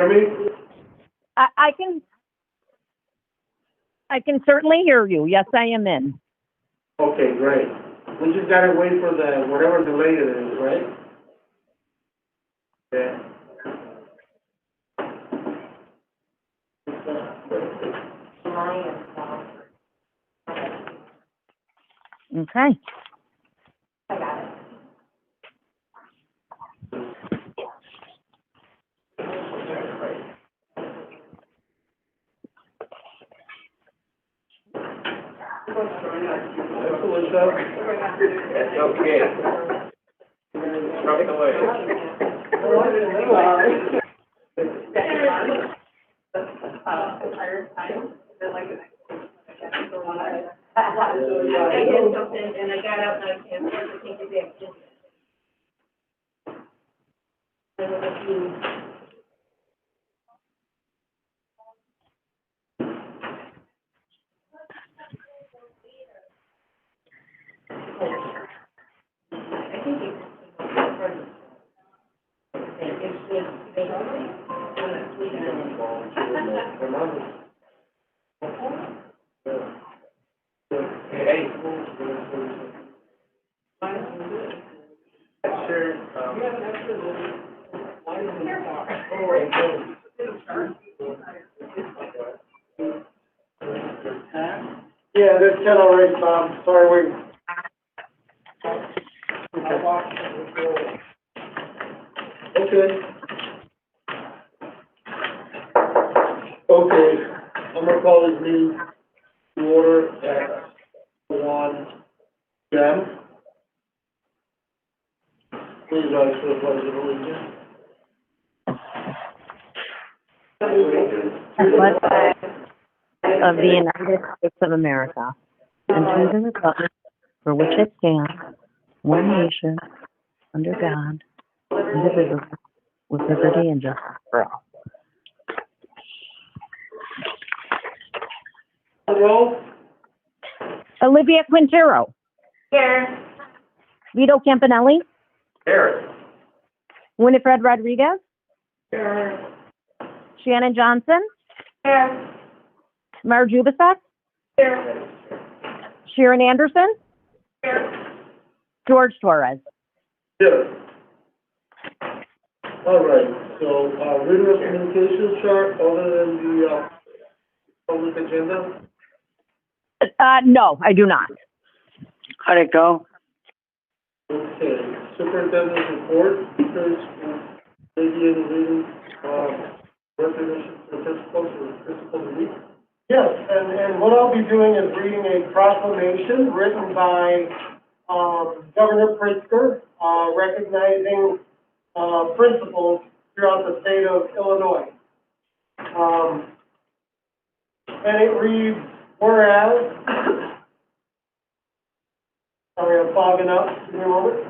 I mean, I can certainly hear you. Yes, I am in. okay, great. We just gotta wait for the, whatever delay it is, right? Yeah. Okay. That's what's up. That's okay. Strike away. I did something and I got out and I can't take it back. There was a few. I think it's. It's just basically, I'm not sleeping on it. Hey. Sure. Yeah, that's 10 already, Bob. Sorry, we. Okay. Okay, I'm gonna call this meeting to order at 1 p.m. Please rise for the pledge of allegiance. Flag of the United States of America, and to the republic for which it stands, one nation, under God, indivisible, with liberty and justice for all. Roll. Olivia Quintero. Here. Vito Campanelli. Here. Winifred Rodriguez. Here. Shannon Johnson. Here. Marge Ubasek. Here. Sharon Anderson. Here. George Torres. Yes. All right, so, written communications chart, other than the, public agenda? No, I do not. How'd it go? Okay, superintendent's report, there's, maybe any reading, recognition for principals or principal of the week? Yes, and what I'll be doing is reading a proclamation written by, Governor Pritzker, recognizing, principals throughout the state of Illinois. And it reads, whereas, sorry, I'm fogging up, give me a moment.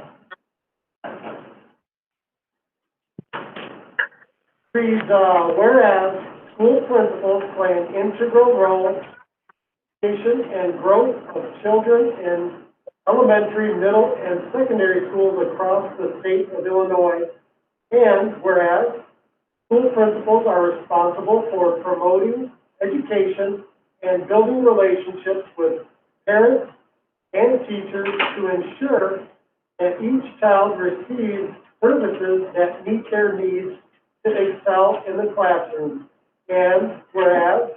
Reads, whereas school principals play an integral role in education and growth of children in elementary, middle, and secondary schools across the state of Illinois. And whereas school principals are responsible for promoting education and building relationships with parents and teachers to ensure that each child receives services that meet their needs to excel in the classroom. And whereas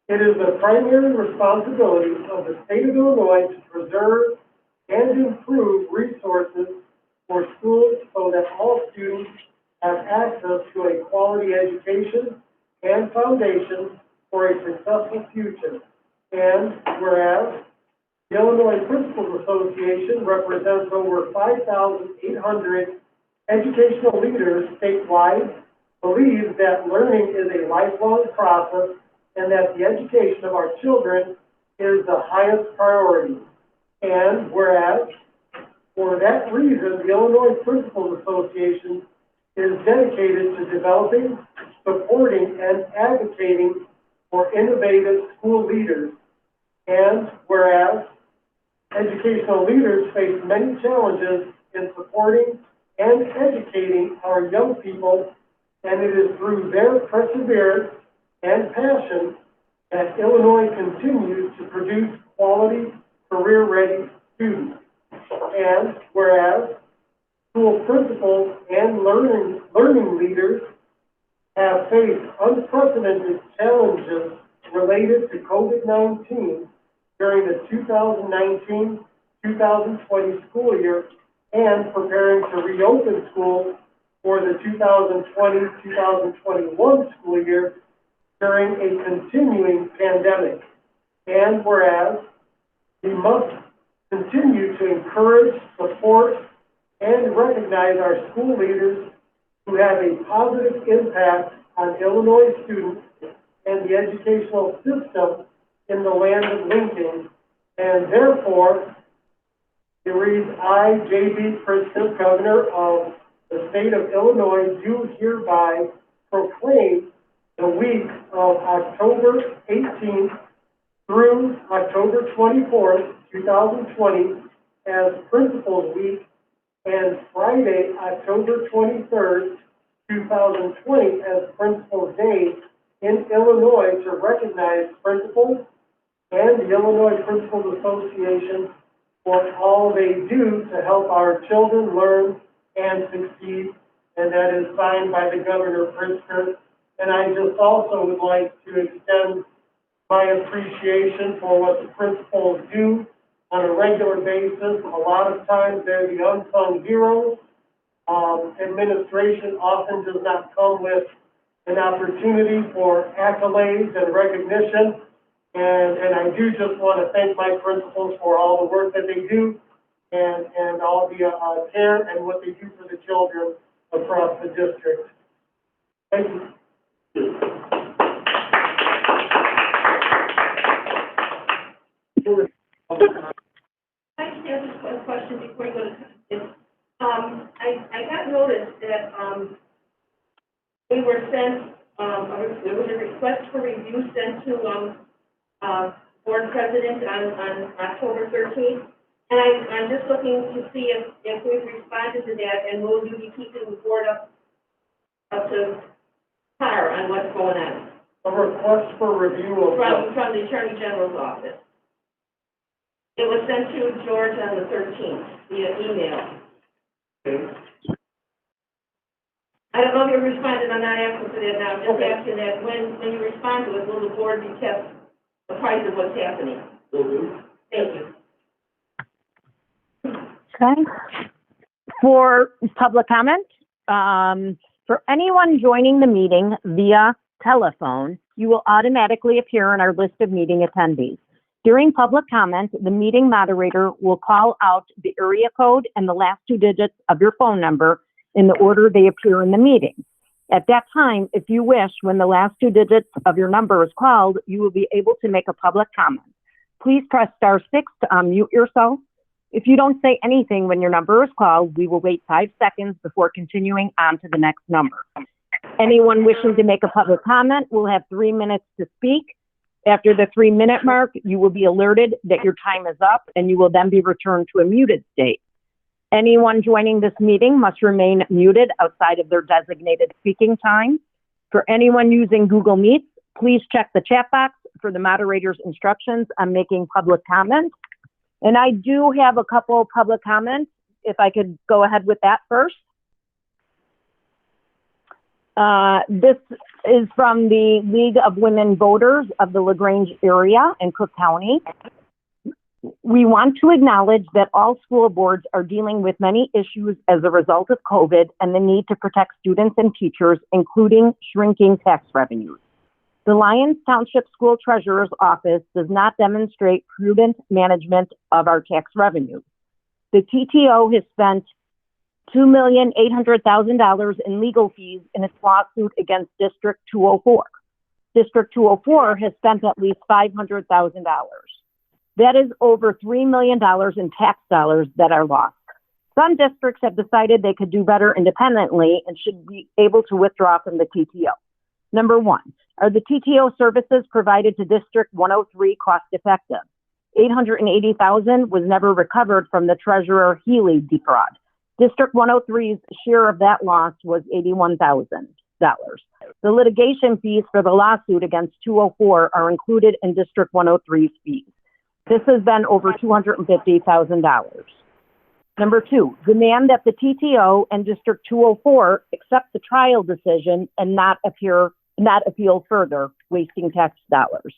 it is the primary responsibility of the state of Illinois to preserve and improve resources for schools so that all students have access to a quality education and foundation for a successful future. And whereas the Illinois Principals Association represents over 5,800 educational leaders statewide, believes that learning is a lifelong process and that the education of our children is the highest priority. And whereas, for that reason, the Illinois Principals Association is dedicated to developing, supporting, and advocating for innovative school leaders. And whereas, educational leaders face many challenges in supporting and educating our young people and it is through their perseverance and passion that Illinois continues to produce quality, career-ready students. And whereas school principals and learning leaders have faced unprecedented challenges related to COVID-19 during the 2019-2020 school year and preparing to reopen schools for the 2020-2021 school year during a continuing pandemic. And whereas we must continue to encourage, support, and recognize our school leaders who have a positive impact on Illinois students and the educational system in the land of Lincoln, and therefore, it reads, I, J.B. Pritzker, Governor of the state of Illinois, do hereby proclaim the week of October 18th through October 24th, 2020 as Principals Week, and Friday, October 23rd, 2020 as Principals Day in Illinois to recognize principals and the Illinois Principals Association for all they do to help our children learn and succeed, and that is signed by the Governor Pritzker. And I just also would like to extend my appreciation for what the principals do on a regular basis. A lot of times they're the unsung heroes. Administration often does not come with an opportunity for accolades and recognition. And I do just want to thank my principals for all the work that they do and all the care and what they do for the children across the district. Thank you. I just have a question before you go to this. I got notice that, we were sent, there was a request for review sent to, board president on October 13th. And I'm just looking to see if we've responded to that, and will you be keeping the board up to par on what's going on? A request for review of From the Attorney General's office. It was sent to George on the 13th via email. I don't know if you responded, I'm not asking for that now, I'm just asking that when you respond to it, will the board be kept apprised of what's happening? Will do. Thank you. Okay. For public comment, for anyone joining the meeting via telephone, you will automatically appear on our list of meeting attendees. During public comment, the meeting moderator will call out the area code and the last two digits of your phone number in the order they appear in the meeting. At that time, if you wish, when the last two digits of your number is called, you will be able to make a public comment. Please press *6 to unmute yourself. If you don't say anything when your number is called, we will wait 5 seconds before continuing on to the next number. Anyone wishing to make a public comment will have 3 minutes to speak. After the 3-minute mark, you will be alerted that your time is up and you will then be returned to a muted state. Anyone joining this meeting must remain muted outside of their designated speaking time. For anyone using Google Meet, please check the chat box for the moderator's instructions on making public comments. And I do have a couple of public comments, if I could go ahead with that first. This is from the League of Women Voters of the LaGrange area in Cook County. We want to acknowledge that all school boards are dealing with many issues as a result of COVID and the need to protect students and teachers, including shrinking tax revenues. The Lyons Township School Treasurer's Office does not demonstrate prudent management of our tax revenues. The TTO has spent $2,800,000 in legal fees in its lawsuit against District 204. District 204 has spent at least $500,000. That is over $3 million in tax dollars that are lost. Some districts have decided they could do better independently and should be able to withdraw from the TTO. Number one, are the TTO services provided to District 103 cost effective? $880,000 was never recovered from the Treasurer Healy defraud. District 103's share of that loss was $81,000. The litigation fees for the lawsuit against 204 are included in District 103's fees. This has been over $250,000. Number 2, demand that the TTO and District 204 accept the trial decision and not appeal further, wasting tax dollars.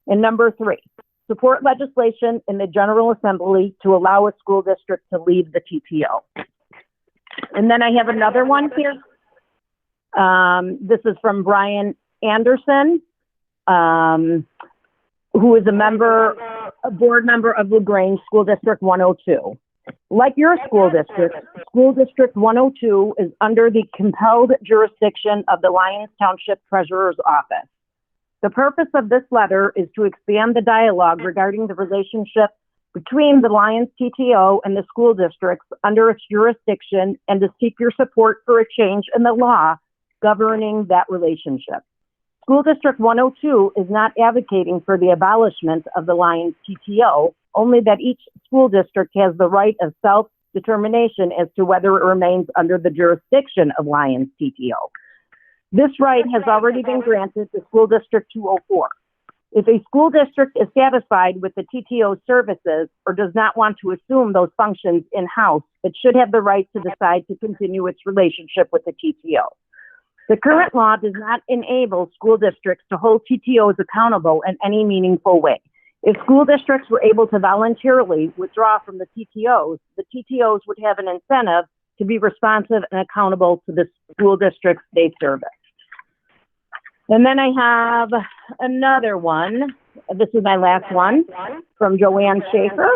And number 3, support legislation in the General Assembly to allow a school district to leave the TTO. And then I have another one here. This is from Brian Anderson, who is a board member of LaGrange School District 102. Like your school district, School District 102 is under the compelled jurisdiction of the Lyons Township Treasurer's Office. The purpose of this letter is to expand the dialogue regarding the relationship between the Lyons TTO and the school districts under its jurisdiction and to seek your support for a change in the law governing that relationship. School District 102 is not advocating for the abolishment of the Lyons TTO, only that each school district has the right of self-determination as to whether it remains under the jurisdiction of Lyons TTO. This right has already been granted to School District 204. If a school district is satisfied with the TTO services or does not want to assume those functions in-house, it should have the right to decide to continue its relationship with the TTO. The current law does not enable school districts to hold TTOs accountable in any meaningful way. If school districts were able to voluntarily withdraw from the TTOs would have an incentive to be responsive and accountable to the school districts they service. And then I have another one. This is my last one from Joanne Schaefer.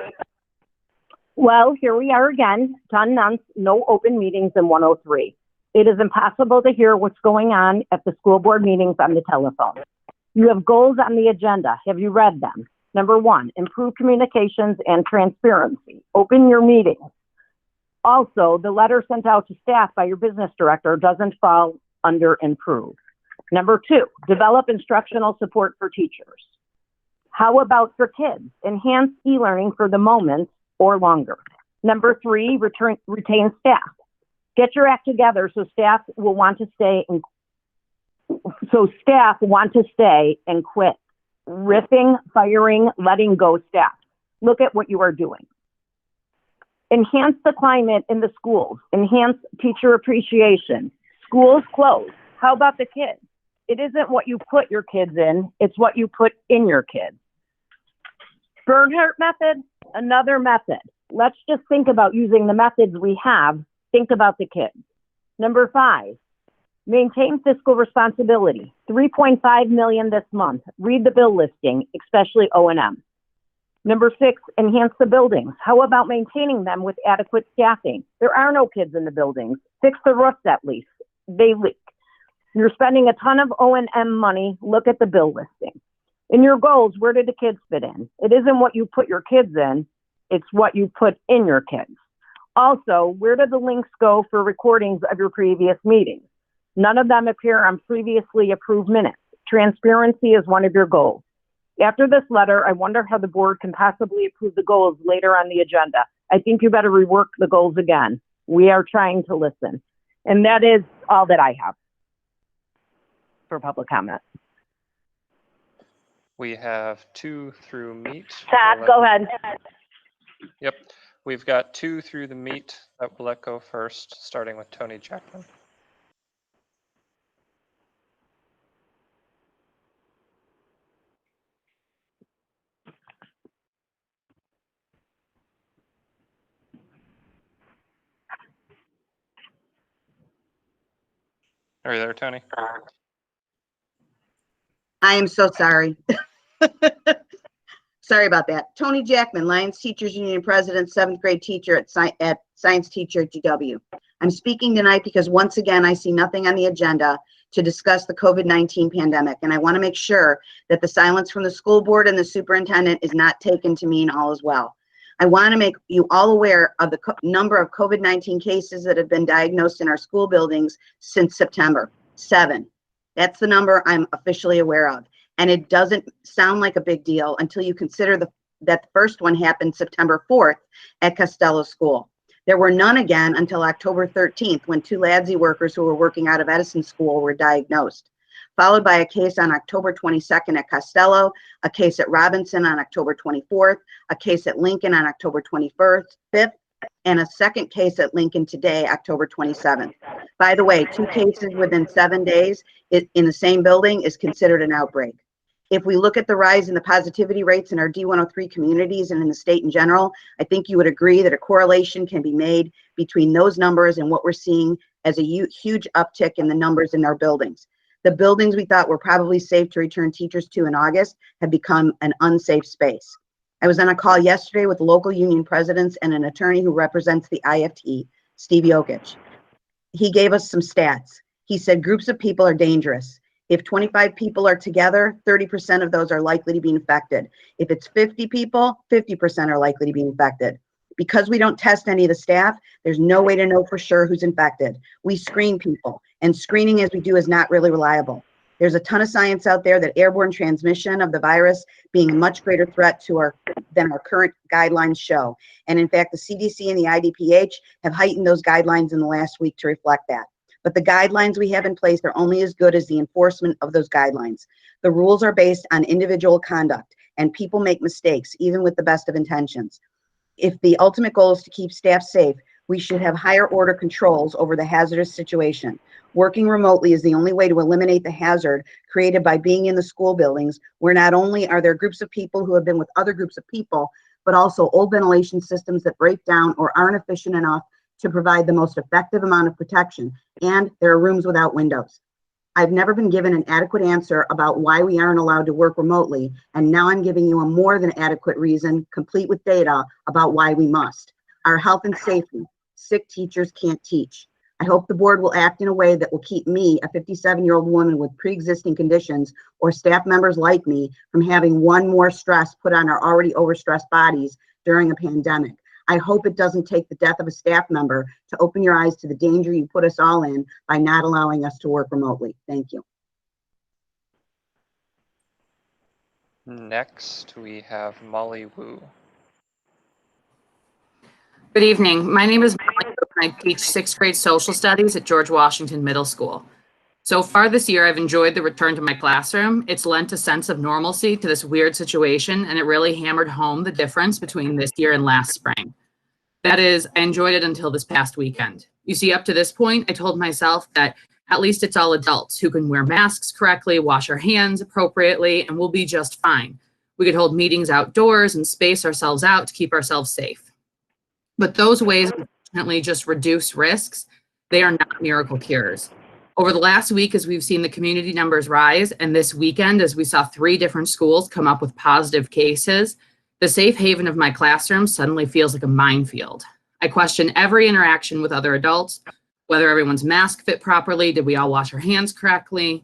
Well, here we are again, 10 months, no open meetings in 103. It is impossible to hear what's going on at the school board meetings on the telephone. You have goals on the agenda. Have you read them? Number 1, improve communications and transparency. Open your meetings. Also, the letter sent out to staff by your business director doesn't fall under improve. Number 2, develop instructional support for teachers. How about for kids? Enhance e-learning for the moment or longer. Number 3, retain staff. Get your act together so staff want to stay and quit. Ripping, firing, letting go staff. Look at what you are doing. Enhance the climate in the schools. Enhance teacher appreciation. Schools closed. How about the kids? It isn't what you put your kids in, it's what you put in your kids. Bernhardt method, another method. Let's just think about using the methods we have. Think about the kids. Number 5, maintain fiscal responsibility. $3.5 million this month. Read the bill listing, especially O&M. Number 6, enhance the buildings. How about maintaining them with adequate staffing? There are no kids in the buildings. Fix the roofs at least. They leak. You're spending a ton of O&M money. Look at the bill listing. In your goals, where do the kids fit in? It isn't what you put your kids in, it's what you put in your kids. Also, where do the links go for recordings of your previous meetings? None of them appear on previously approved minutes. Transparency is one of your goals. After this letter, I wonder how the board can possibly approve the goals later on the agenda. I think you better rework the goals again. We are trying to listen. And that is all that I have for public comment. We have 2 through meet. Todd, go ahead. Yep. We've got 2 through the meet that we'll let go first, starting with Tony Jackman. Are you there, Tony? I am so sorry. Sorry about that. Tony Jackman, Lyons Teachers Union President, 7th grade teacher at Science Teacher at GW. I'm speaking tonight because once again, I see nothing on the agenda to discuss the COVID-19 pandemic, and I want to make sure that the silence from the school board and the superintendent is not taken to mean all is well. I want to make you all aware of the number of COVID-19 cases that have been diagnosed in our school buildings since September. 7. That's the number I'm officially aware of. And it doesn't sound like a big deal until you consider that the first one happened September 4th at Costello School. There were none again until October 13th, when 2 LADSI workers who were working out of Edison School were diagnosed, followed by a case on October 22nd at Costello, a case at Robinson on October 24th, a case at Lincoln on October 21st, 5th, and a second case at Lincoln today, October 27th. By the way, 2 cases within 7 days in the same building is considered an outbreak. If we look at the rise in the positivity rates in our D103 communities and in the state in general, I think you would agree that a correlation can be made between those numbers and what we're seeing as a huge uptick in the numbers in our buildings. The buildings we thought were probably safe to return teachers to in August have become an unsafe space. I was on a call yesterday with local union presidents and an attorney who represents the IFT, Steve Yokich. He gave us some stats. He said groups of people are dangerous. If 25 people are together, 30% of those are likely to be infected. If it's 50 people, 50% are likely to be infected. Because we don't test any of the staff, there's no way to know for sure who's infected. We screen people, and screening as we do is not really reliable. There's a ton of science out there that airborne transmission of the virus being a much greater threat to than our current guidelines show. And in fact, the CDC and the IDPH have heightened those guidelines in the last week to reflect that. But the guidelines we have in place are only as good as the enforcement of those guidelines. The rules are based on individual conduct, and people make mistakes, even with the best of intentions. If the ultimate goal is to keep staff safe, we should have higher order controls over the hazardous situation. Working remotely is the only way to eliminate the hazard created by being in the school buildings, where not only are there groups of people who have been with other groups of people, but also old ventilation systems that break down or aren't efficient enough to provide the most effective amount of protection, and there are rooms without windows. I've never been given an adequate answer about why we aren't allowed to work remotely, and now I'm giving you a more than adequate reason, complete with data, about why we must. Our health and safety. Sick teachers can't teach. I hope the board will act in a way that will keep me, a 57-year-old woman with pre-existing conditions, or staff members like me, from having one more stress put on our already overstressed bodies during a pandemic. I hope it doesn't take the death of a staff member to open your eyes to the danger you put us all in by not allowing us to work remotely. Thank you. Next, we have Molly Wu. Good evening. My name is Molly Wu, and I teach 6th grade social studies at George Washington Middle School. So far this year, I've enjoyed the return to my classroom. It's lent a sense of normalcy to this weird situation, and it really hammered home the difference between this year and last spring. That is, I enjoyed it until this past weekend. You see, up to this point, I told myself that at least it's all adults who can wear masks correctly, wash our hands appropriately, and we'll be just fine. We could hold meetings outdoors and space ourselves out to keep ourselves safe. But those ways, unfortunately, just reduce risks. They are not miracle cures. Over the last week, as we've seen the community numbers rise, and this weekend, as we saw 3 different schools come up with positive cases, the safe haven of my classroom suddenly feels like a minefield. I question every interaction with other adults, whether everyone's mask fit properly, did we all wash our hands correctly?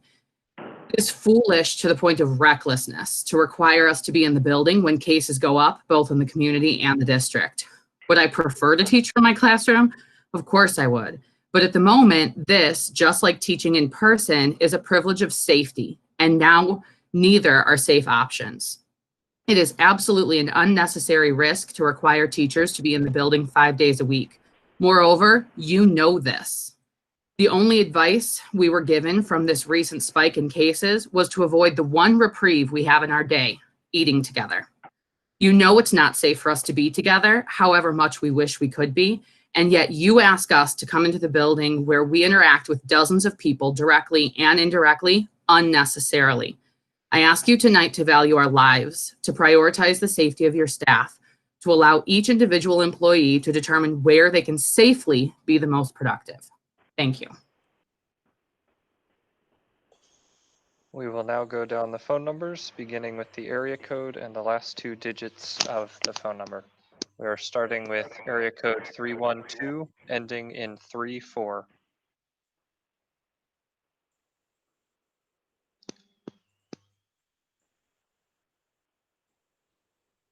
It is foolish to the point of recklessness to require us to be in the building when cases go up, both in the community and the district. Would I prefer to teach from my classroom? Of course I would. But at the moment, this, just like teaching in person, is a privilege of safety, and now neither are safe options. It is absolutely an unnecessary risk to require teachers to be in the building 5 days a week. Moreover, you know this. The only advice we were given from this recent spike in cases was to avoid the one reprieve we have in our day, eating together. You know it's not safe for us to be together, however much we wish we could be, and yet you ask us to come into the building where we interact with dozens of people directly and indirectly, unnecessarily. I ask you tonight to value our lives, to prioritize the safety of your staff, to allow each individual employee to determine where they can safely be the most productive. Thank you. We will now go down the phone numbers, beginning with the area code and the last 2 digits of the phone number. We are starting with area code 312, ending in 34.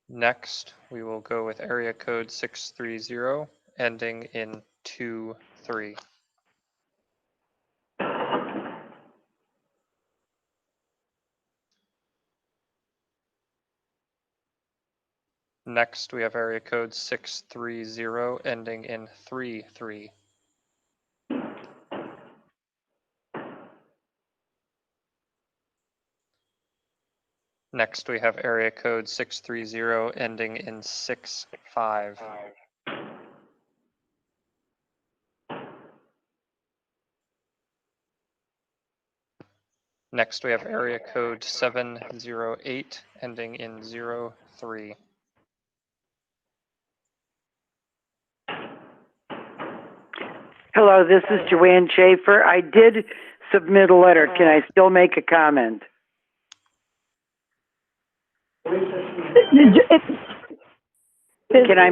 Next, we will go with area code 630, ending in 23. Next, we have area code 630 ending in 33. Next, we have area code 630 ending in 65. Next, we have area code 708 ending in 03. Hello, this is Joanne Schaefer. I did submit a letter. Can I still make a comment? Can I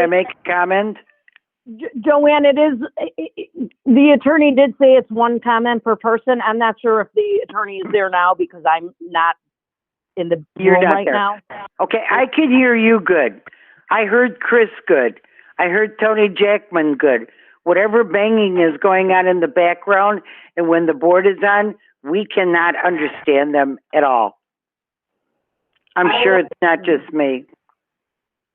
make a comment? Joanne, it is, the attorney did say it's one comment per person. I'm not sure if the attorney is there now because I'm not in the You're room not right there. now. Okay, I can hear you good. I heard Chris good. I heard Tony Jackman good. Whatever banging is going on in the background and when the board is on, we cannot understand them at all. I'm sure it's not just me.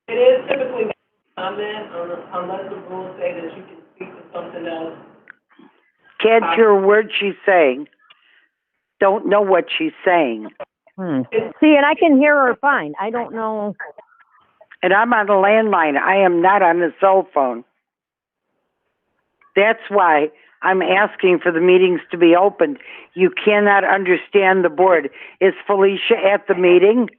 It is typically comment unless the rules say that you can speak to something else. Can't hear a word she's saying. Don't know what she's saying. See, and I can hear her fine. I don't know. And I'm on a landline. I am not on a cell phone. That's why I'm asking for the meetings to be opened. You cannot understand the board. Is Felicia at the meeting?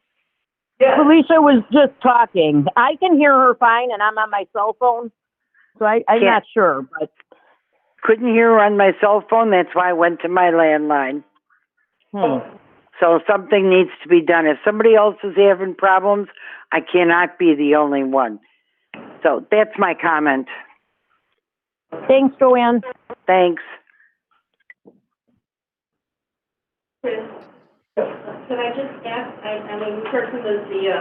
Felicia was just talking. I can hear her fine, and I'm on my cell phone, so I'm not sure. But couldn't hear her on my cell phone. That's why I went to my landline. So something needs to be done. If somebody else is having problems, I cannot be the only one. So that's my comment. Thanks, Joanne. Thanks. Chris, can I just ask, I mean, the person was the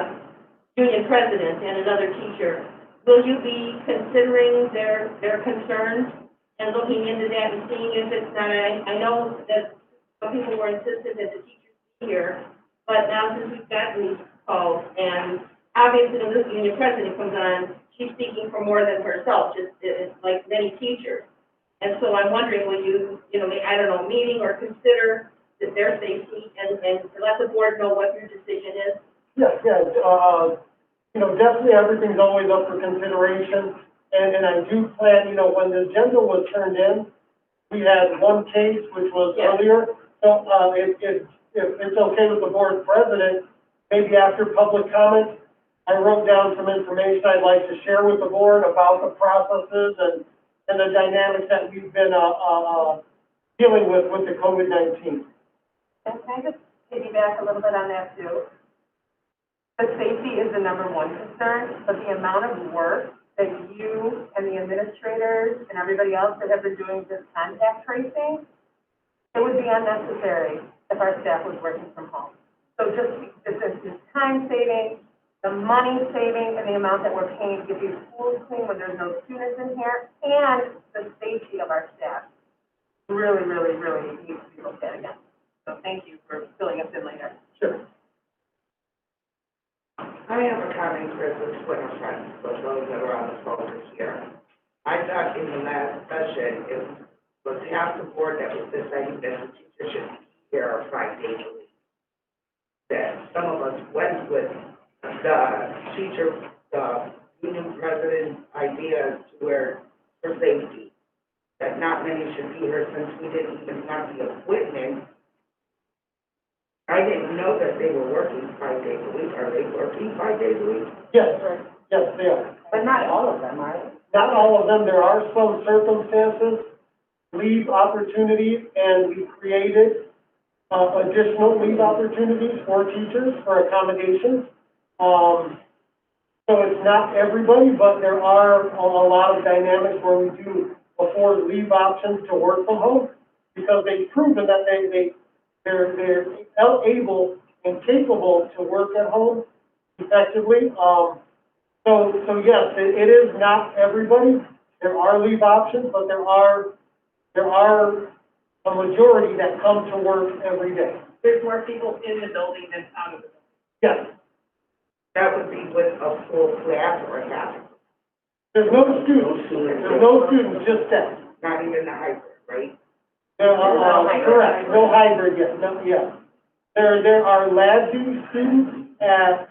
union president and another teacher. Will you be considering their concerns and looking into that and seeing if it's not, I know that some people were insistent that the teachers be here, but now since we've gotten these calls, and obviously when this union president comes on, she's speaking for more than herself, just like many teachers. And so I'm wondering, will you, I don't know, meeting or consider their safety and let the board know what your decision is? Yes, definitely everything's always up for consideration. And I do plan, when the agenda was turned in, we had one case, which was earlier. So, if it's okay with the board president, maybe after public comment, I wrote down some information I'd like to share with the board about the processes and the dynamics that we've been, dealing with the COVID-19. And can I just piggyback a little bit on that too? The safety is the number one concern, but the amount of work that you and the administrators and everybody else that have been doing this contact tracing, it would be unnecessary if our staff was working from home. So just the time saving, the money saving, and the amount that we're paying to get these schools clean when there's no students in here, and the safety of our staff really, really, really needs to be looked at again. So thank you for filling us in later. Sure. I have a comment, Chris, which is what I'm trying to put those that are on the phone this year. I thought in the last session, it was half the board that was deciding that the teacher should be here 5 days a week. That some of us went with the teacher, the union president's idea to where for safety, that not many should be here since we didn't even have the equipment. I didn't know that they were working 5 days a week. Are they working 5 days a week? Yes, yes, they are. But not all of them, are they? Not all of them. There are some circumstances, leave opportunities, and we created additional leave opportunities for teachers for accommodations. So it's not everybody, but there are a lot of dynamics where we do afford leave options to work from home because they've proven that they're able and capable to work at home effectively. So yes, it is not everybody. There are leave options, but there are a majority that come to work every day. There's more people in the building than out of the building. Yes. that would be with a full class or a half, There's no students, just staff. not even the hybrid, right? Correct, no hybrid yet, no, yeah. There are lab duty students at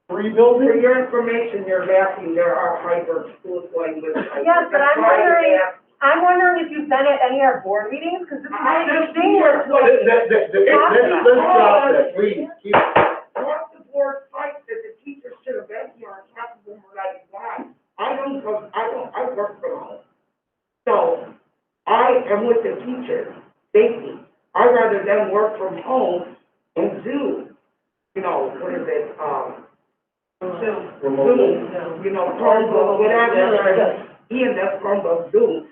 3 For buildings. your information, you're laughing, there are hybrid schools going with hybrid. Yes, but That's why I'm wondering if you've been at any of our board meetings, because this is I a big just thing. hear what Let's stop that, please. Keep- Across the board fight that the teachers should have been here, and half of them were like, why? I work from home. So, I am with the teachers, safety. I'd rather them work from home and do, what is it, Zoom, Chromebook, whatever, EMS Chromebook, Zoom.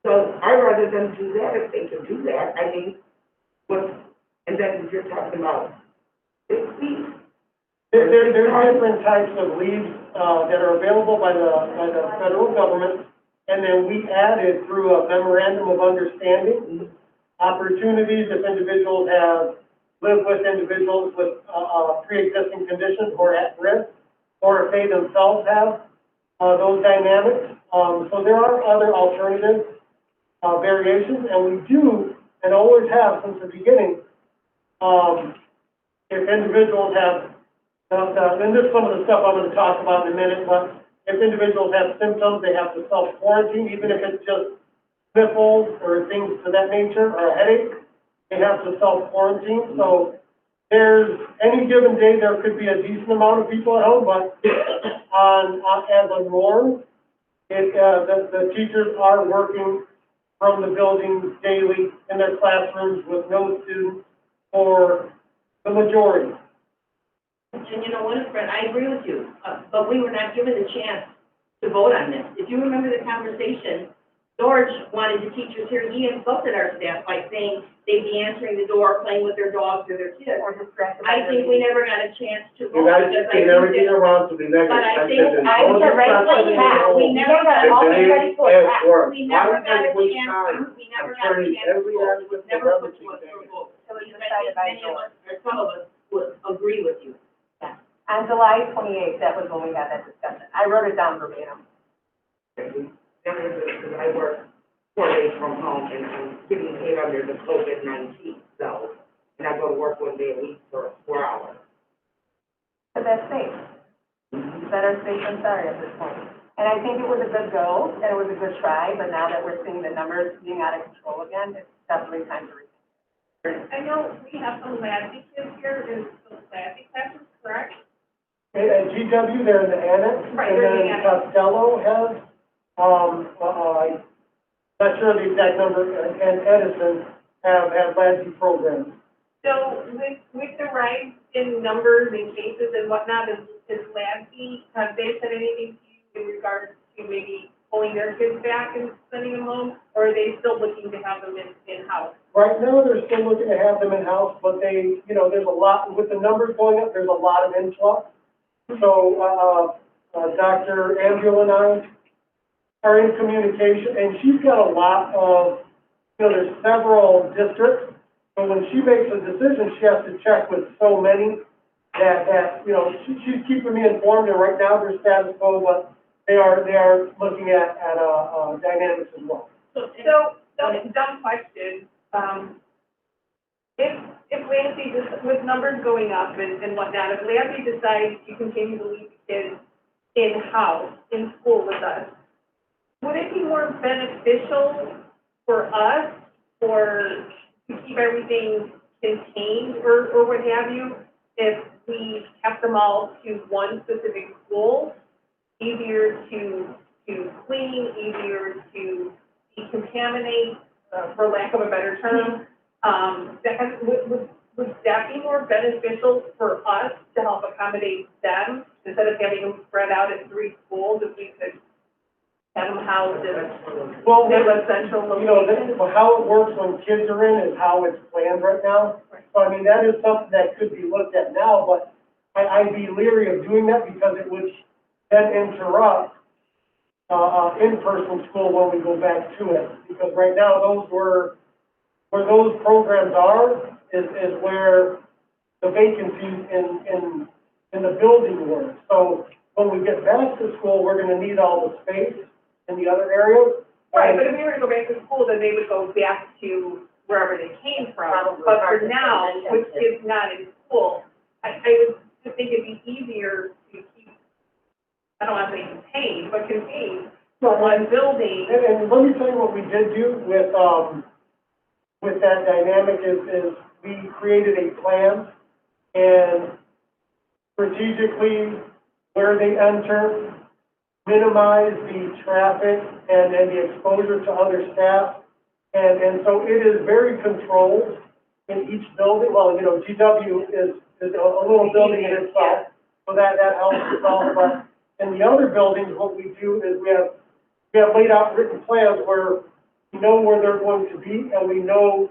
So I'd rather them do that if they can do that, I mean, and then you're talking about 6 weeks. There's different types of leaves, that are available by the federal government, and then we added through a memorandum of understanding, opportunities if individuals have lived with individuals with, pre-existing conditions or at risk, or if they themselves have, those dynamics. So there are other alternatives, variations, and we do, and always have since the beginning, if individuals have, and this is some of the stuff I'm going to talk about in a minute, but if individuals have symptoms, they have to self-quarantine, even if it's just sniffles or things to that nature, or a headache, they have to self-quarantine. So there's, any given day, there could be a decent amount of people at home, but as a norm, the teachers are working from the buildings daily in their classrooms with no students for the majority. And Winifred, I agree with you, but we were not given the chance to vote on this. If you remember the conversation, George wanted the teachers here, he insulted our staff by saying they'd be answering the door, playing with their dogs or their kids. Or distracted by I think we never got a chance to vote. You guys because I can think never that- get around to the negative. But I said think there's I no was ready discussion for in the that. whole- We never got The all day ready for at that. work. We never Why got a you guys waste chance, time? we never I'm got a turning chance to every vote. argument Never for put to us everything. for a vote. So we Because I think decided by many of George. us, or some of us, would agree with you. On July 28th, that was when we had that discussion. I wrote it down verbatim. Because I work 4 days from home and I'm getting paid under the COVID-19, so, and I go to work 1 day a week for 4 hours. But that's safe. Better safe than sorry at this point. And I think it was a good go, and it was a good try, but now that we're seeing the numbers being out of control again, it's definitely time to rethink. I know we have some LASI kids here in those LASI classes, correct? At GW, they're in the annex, Right, and they're in the then annex. Costello has, I'm not sure the exact number, and Edison have LADSI programs. So with the rise in numbers and cases and whatnot, is LADSI, have they said anything to you in regards to maybe pulling their kids back and sending them home? Or are they still looking to have them in-house? Right now, they're still looking to have them in-house, but they, there's a lot, with the numbers going up, there's a lot of influx. So, Dr. Ambule and I are in communication, and she's got a lot of, there's several districts. So when she makes a decision, she has to check with so many that she's keeping me informed, and right now they're status quo, but they are looking at dynamics as well. So, dumb question, if Lansing, with numbers going up and whatnot, if Lansing decides to continue to leave the kids in-house, in school with us, would it be more beneficial for us, or to keep everything contained, or what have you, if we kept them all to one specific school? Easier to clean, easier to decontaminate, for lack of a better term. Would that be more beneficial for us to help accommodate them, instead of having them spread out at 3 schools, if we could have them housed in a central location? How it works when kids are in is how it's planned right now. So, that is something that could be looked at now, but I'd be leery of doing that because it would then interrupt in-person school when we go back to it. Because right now, where those programs are is where the vacancies in in the building work. So when we get back to school, we're gonna need all the space in the other areas. Right, but if we were to go back to school, then they would go back to wherever they came from. But for now, with kids not in school, I would just think it'd be easier to keep, I don't want to say contained, but contained one building. And let me tell you what we did do with that dynamic is we created a plan and strategically where they enter, minimize the traffic and the exposure to other staff. And so it is very controlled in each building. Well, you know, GW is a little building in itself, so that helps us all. But in the other buildings, what we do is we have laid out written plans where we know where they're going to be and we know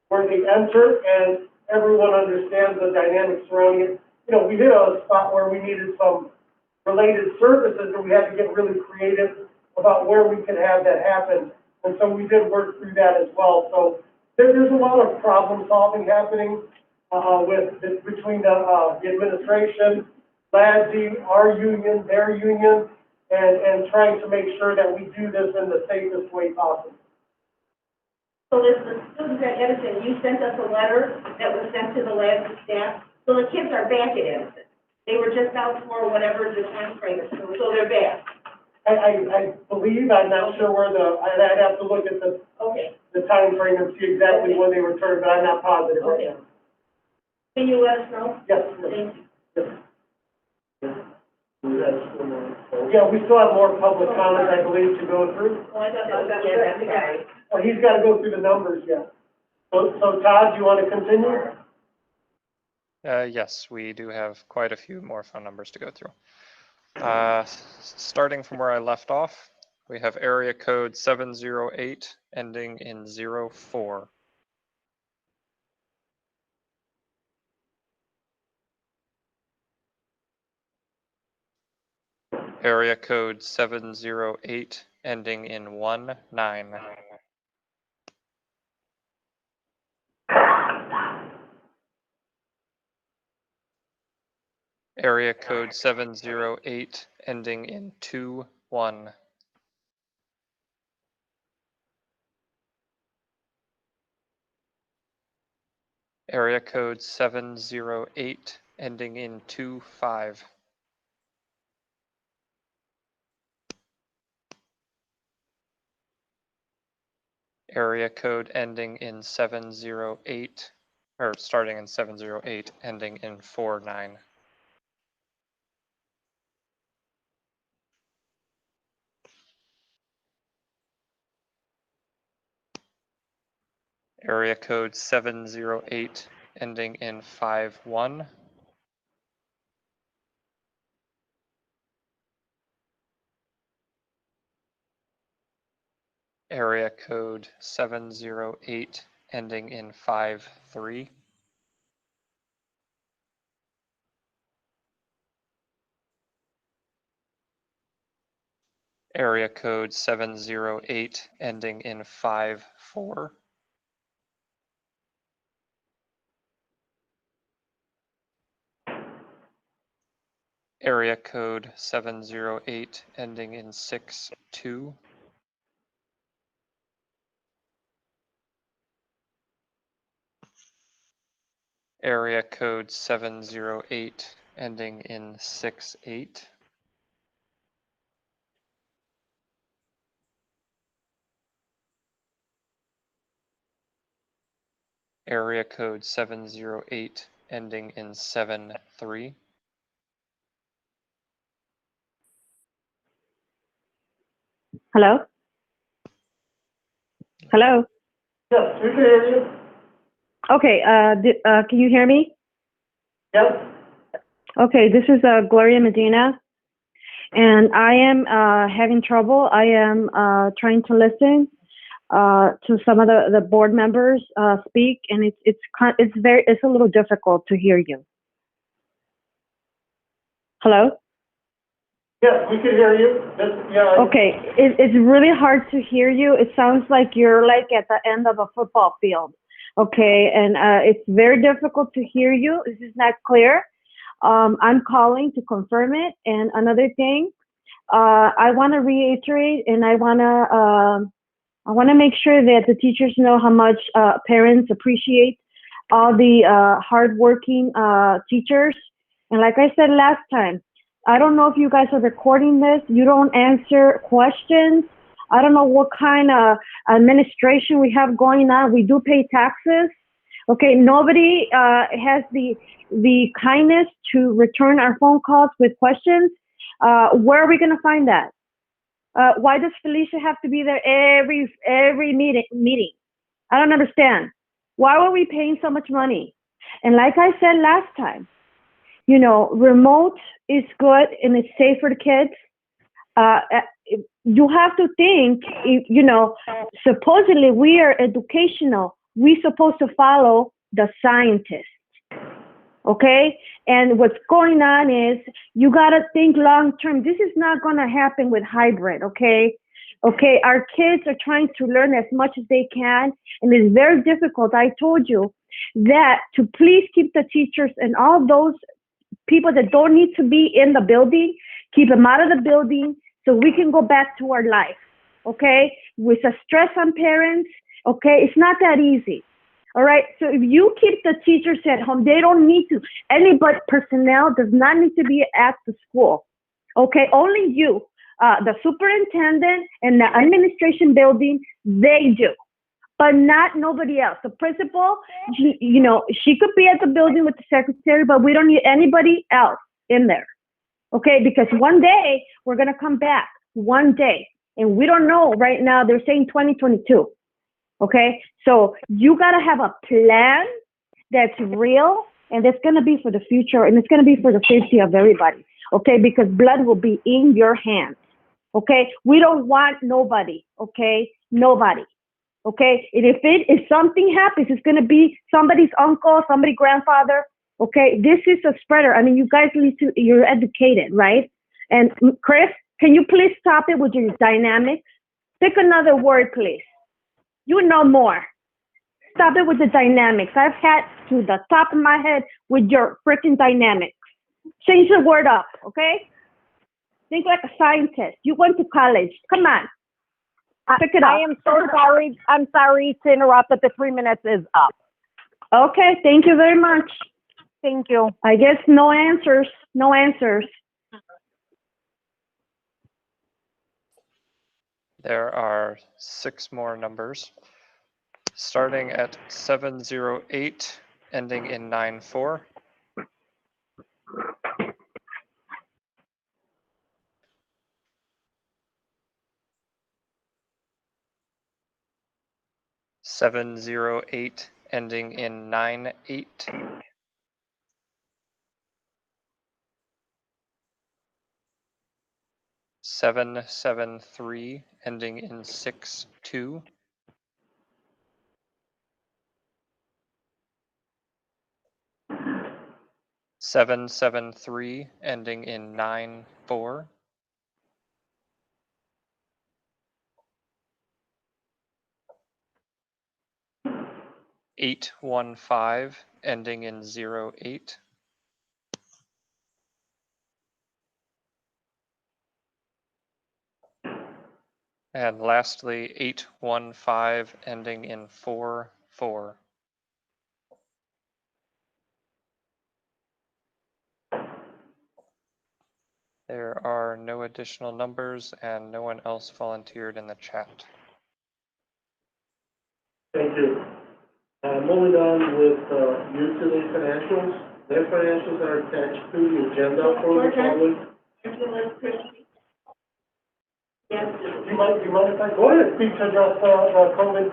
where they enter and everyone understands the dynamics surrounding it. You know, we hit a spot where we needed some related services and we had to get really creative about where we could have that happen. And so we did work through that as well. So there's a lot of problem solving happening between the administration, LADSI, our union, their union, and trying to make sure that we do this in the safest way possible. So this, the students at Edison, you sent us a letter that was sent to the lab staff, so the kids are back at Edison. They were just out for whatever the time frame is, so they're back. I believe, I'm not sure where I'd have to look at the time frame and see exactly when they returned, but I'm not positive right now. Can you let us know? Yes. Thank you. Yes. Yeah, we still have more public comments, I believe, to go through. Oh, I thought that was, yeah, that's the guy. Well, he's got to go through the numbers yet. So Todd, do you want to continue? Yes, we do have quite a few more phone numbers to go through. Starting from where I left off, we have area code 708 ending in 04. Area code 708 ending in 19. Area code 708 ending in 21. Area code 708 ending in 25. Area code ending in 708, or starting in 708, ending in 49. Area code 708, ending in 51. Area code 708, ending in 53. Area code 708, ending in 54. Area code 708, ending in 62. Area code 708, ending in 68. Area code 708, ending in 73. Hello? Hello? Yes, we can hear you. Okay, can you hear me? Yes. Okay, this is Gloria Medina, and I am having trouble. I am trying to listen to some of the board members speak, and it's a little difficult to hear you. Hello? Yes, we can hear you. Okay, it's really hard to hear you. It sounds like you're like at the end of a football field. Okay, and it's very difficult to hear you. This is not clear. I'm calling to confirm it. And another thing, I want to reiterate, and I want to make sure that the teachers know how much parents appreciate all the hardworking teachers. And like I said last time, I don't know if you guys are recording this. You don't answer questions. I don't know what kind of administration we have going on. We do pay taxes. Okay, nobody has the kindness to return our phone calls with questions. Where are we going to find that? Why does Felicia have to be there every meeting? I don't understand. Why are we paying so much money? And like I said last time, you know, remote is good and it's safe for the kids. You have to think, you know, supposedly we are educational. We're supposed to follow the scientists. Okay? And what's going on is you got to think long term. This is not going to happen with hybrid. Okay? Okay, our kids are trying to learn as much as they can, and it's very difficult. I told you that to please keep the teachers and all those people that don't need to be in the building, keep them out of the building so we can go back to our life, okay? With the stress on parents, okay? It's not that easy, all right? So if you keep the teachers at home, they don't need to. Anybody, personnel does not need to be at the school, okay? Only you. The superintendent and the administration building, they do, but not nobody else. The principal, you know, she could be at the building with the secretary, but we don't need anybody else in there, okay? Because one day we're going to come back, one day, and we don't know right now. They're saying 2022, okay? So you got to have a plan that's real, and it's going to be for the future, and it's going to be for the safety of everybody, okay? Because blood will be in your hands. Okay, we don't want nobody, okay? Nobody, okay? And if something happens, it's gonna be somebody's uncle, somebody's grandfather, okay? This is a spreader. I mean, you guys you're educated, right? And Chris, can you please stop it with your dynamics? Pick another word, please. You know more. Stop it with the dynamics. I've had to the top of my head with your freaking dynamics. Change the word up, okay? Think like a scientist. You went to college. Come on. Pick it up. I am so sorry. I'm sorry to interrupt, but the 3 minutes is up. Okay. Thank you very much. Thank you. I guess no answers. No answers. There are 6 more numbers, starting at 708, ending in 94. 708, ending in 98. 773, ending in 62. 773, ending in 94. 815, ending in 08. 'And lastly, 815, ending in 44. There are no additional numbers and no one else volunteered in the chat. Thank you. Moving on with utility financials. Their financials are attached to the agenda for the public. Yes. Do you mind if I go ahead, speak to address the COVID?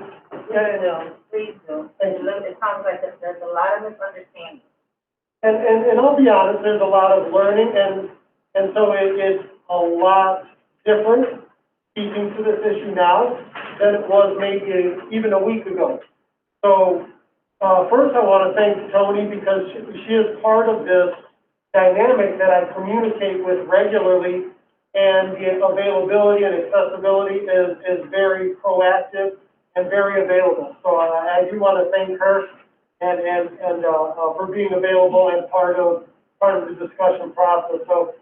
No, please do. It sounds like there's a lot of misunderstanding. And I'll be honest, there's a lot of learning, and so it's a lot different speaking to this issue now than it was maybe even a week ago. So first I want to thank Tony because she is part of this dynamic that I communicate with regularly, and the availability and accessibility is very proactive and very available. So I do want to thank her and for being available and part of part of the discussion process. So,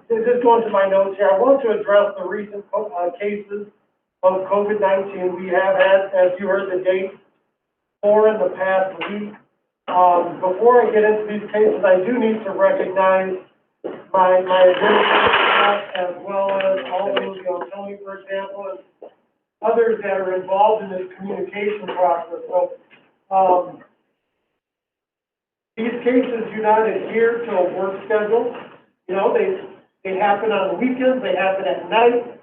just going to my notes here, I want to address the recent cases of COVID-19. We have had, as you heard the date, 4 in the past week. Before I get into these cases, I do need to recognize my administrative staff, as well as all those, Tony, for example, and others that are involved in this communication process. So, these cases do not adhere to a work schedule. They happen on the weekends, they happen at night.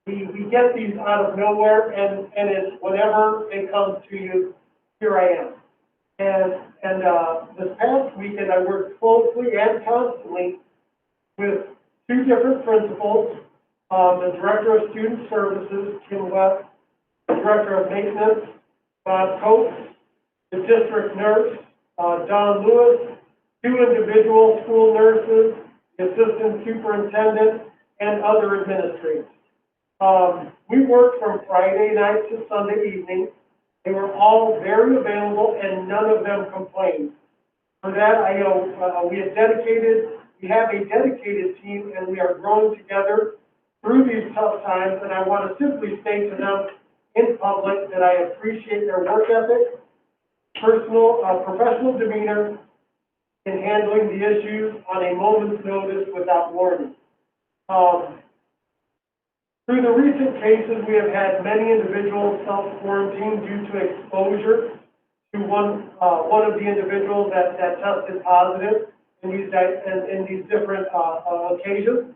We get these out of nowhere, and it's whenever they come to you, here I am. And this past weekend, I worked closely and constantly with 2 different principals, the Director of Student Services, Kim West, the Director of Maintenance, Bob Coates, the District Nurse, Don Lewis, 2 individual school nurses, the Assistant Superintendent, and other administrators. We worked from Friday night to Sunday evening. They were all very available, and none of them complained. For that, we have a dedicated team, and we are growing together through these tough times, and I want to simply say to them in public that I appreciate their work ethic, professional demeanor in handling the issues on a moment's notice without warning. Through the recent cases, we have had many individuals self-quarantine due to exposure to one of the individuals that tested positive in these different occasions.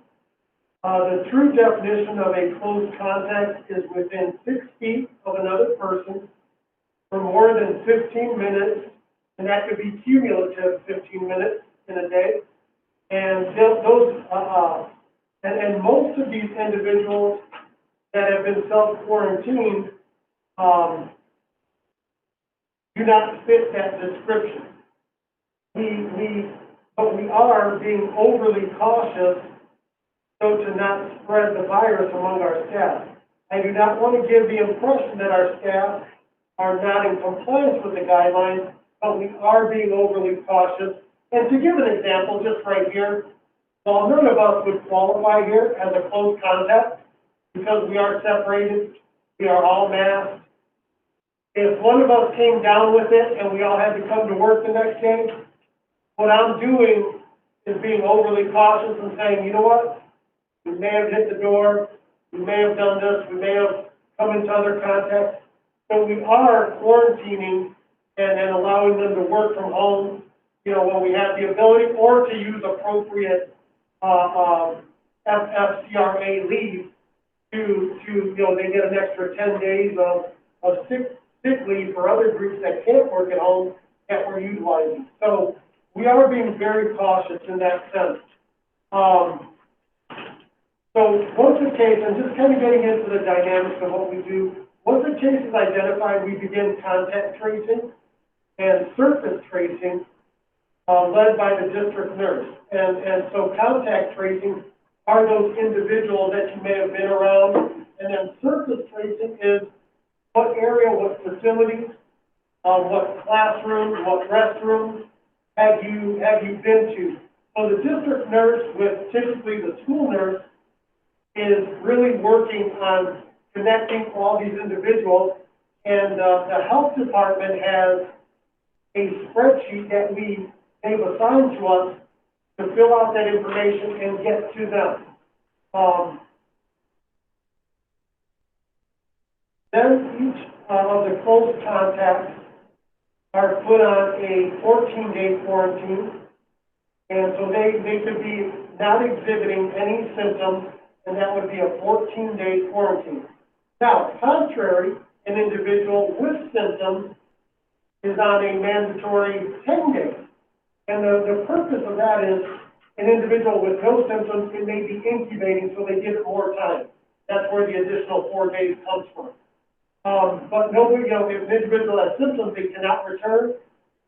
The true definition of a close contact is within 6 feet of another person for more than 15 minutes, and that could be cumulative 15 minutes in a day. And and most of these individuals that have been self-quarantined do not fit that description. But we are being overly cautious so to not spread the virus among our staff. I do not want to give the impression that our staff are not in compliance with the guidelines, but we are being overly cautious. And to give an example, just right here, while none of us would qualify here as a close contact, because we are separated, we are all masked. If one of us came down with it and we all had to come to work the next day, what I'm doing is being overly cautious and saying, you know what? We may have hit the door, we may have done this, we may have come into other contacts. So we are quarantining and allowing them to work from home, when we have the ability, or to use appropriate FCRA leave to they get an extra 10 days of sick leave for other groups that can't work at home that we're utilizing. So we are being very cautious in that sense. So once a case, and just kind of getting into the dynamics of what we do, once a case is identified, we begin contact tracing and surface tracing led by the district nurse. And so contact tracing are those individuals that you may have been around, and then surface tracing is what area, what facilities, what classrooms, what restrooms have you been to. So the district nurse, with typically the school nurse, is really working on connecting all these individuals, and the health department has a spreadsheet that they've assigned to us to fill out that information and get to them. Then each of the close contacts are put on a 14-day quarantine, and so they could be not exhibiting any symptoms, and that would be a 14-day quarantine. Now, contrary, an individual with symptoms is on a mandatory 10-day. And the purpose of that is an individual with no symptoms, it may be incubating, so they give it more time. That's where the additional 4 days comes from. But nobody, if an individual has symptoms, they cannot return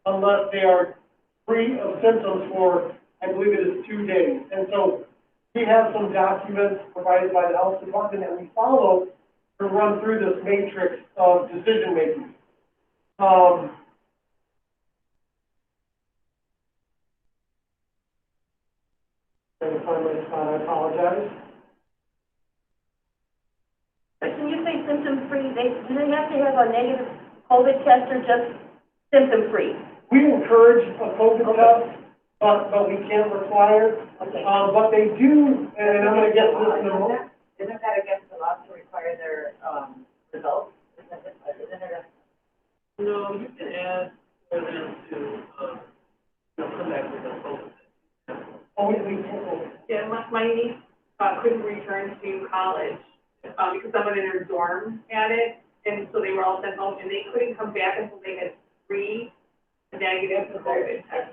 unless they are free of symptoms for, I believe it is 2 days. And so we have some documents provided by the health department that we follow to run through this matrix of decision making. Trying to find my spot, I apologize. But when you say symptom-free, do they have to have a negative COVID test or just symptom-free? We encourage a COVID test, but we can't require. Okay. But they do, and I'm gonna get to this in a moment. Isn't that against the law to require their, results? Isn't it a? No, you can ask for them to, come back with a focus. Oh, we can't. Yeah, my niece, couldn't return to college, because someone in her dorm had it, and so they were all sent home, and they couldn't come back until they had 3 negative COVID tests.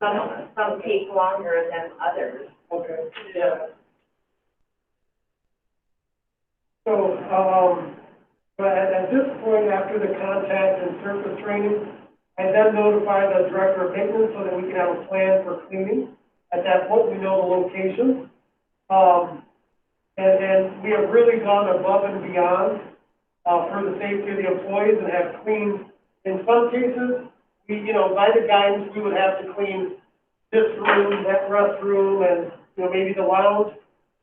Some take longer than others. Okay, yeah. So, but at this point, after the contact and surface training, I then notify the director of maintenance so that we can have a plan for cleaning. At that point, we know the location. And we have really gone above and beyond, for the safety of the employees and have cleaned, in some cases, we, by the guidance, we would have to clean this room, that restroom, and, maybe the lounge.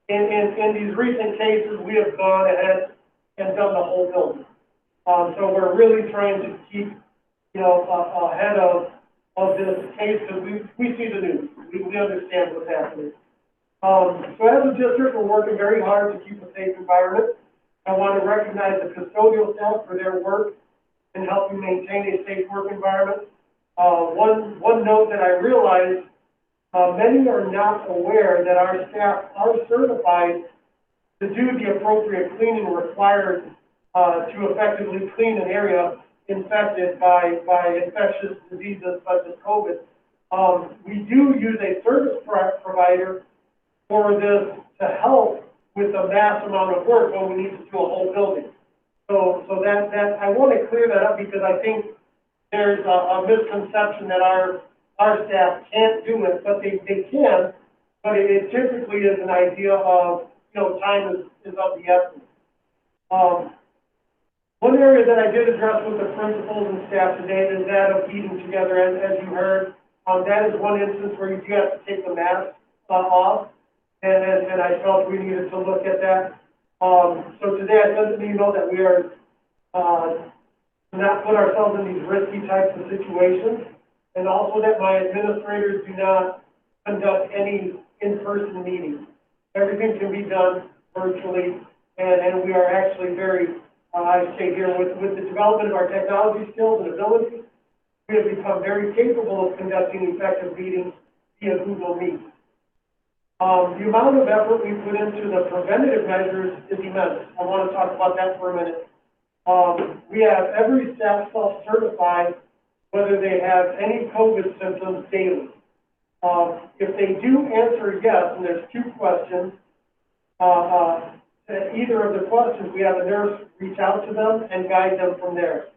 In these recent cases, we have gone ahead and done the whole building. So we're really trying to keep, ahead of this case, because we see the news. We understand what's happening. So as a district, we're working very hard to keep a safe environment. I want to recognize the custodial staff for their work in helping maintain a safe work environment. One note that I realized, many are not aware that our staff are certified to do the appropriate cleaning required to effectively clean an area infected by infectious diseases such as COVID. We do use a service provider for this to help with the mass amount of work when we need to do a whole building. So that I want to clear that up because I think there's a misconception that our staff can't do it, but they can, but it typically is an idea of, time is of the essence. One area that I did address with the principals and staff today is that of eating together, as you heard. That is one instance where you do have to take the mask off, and I felt we needed to look at that. So today I sent an email that we are not put ourselves in these risky types of situations, and also that my administrators do not conduct any in-person meetings. Everything can be done virtually, and we are actually very, I say here, with the development of our technology skills and abilities, we have become very capable of conducting effective meetings via Google Meet. The amount of effort we put into the preventative measures is immense. I want to talk about that for a minute. We have every staff self-certified whether they have any COVID symptoms daily. If they do answer yes, and there's 2 questions, either of the questions, we have a nurse reach out to them and guide them from there.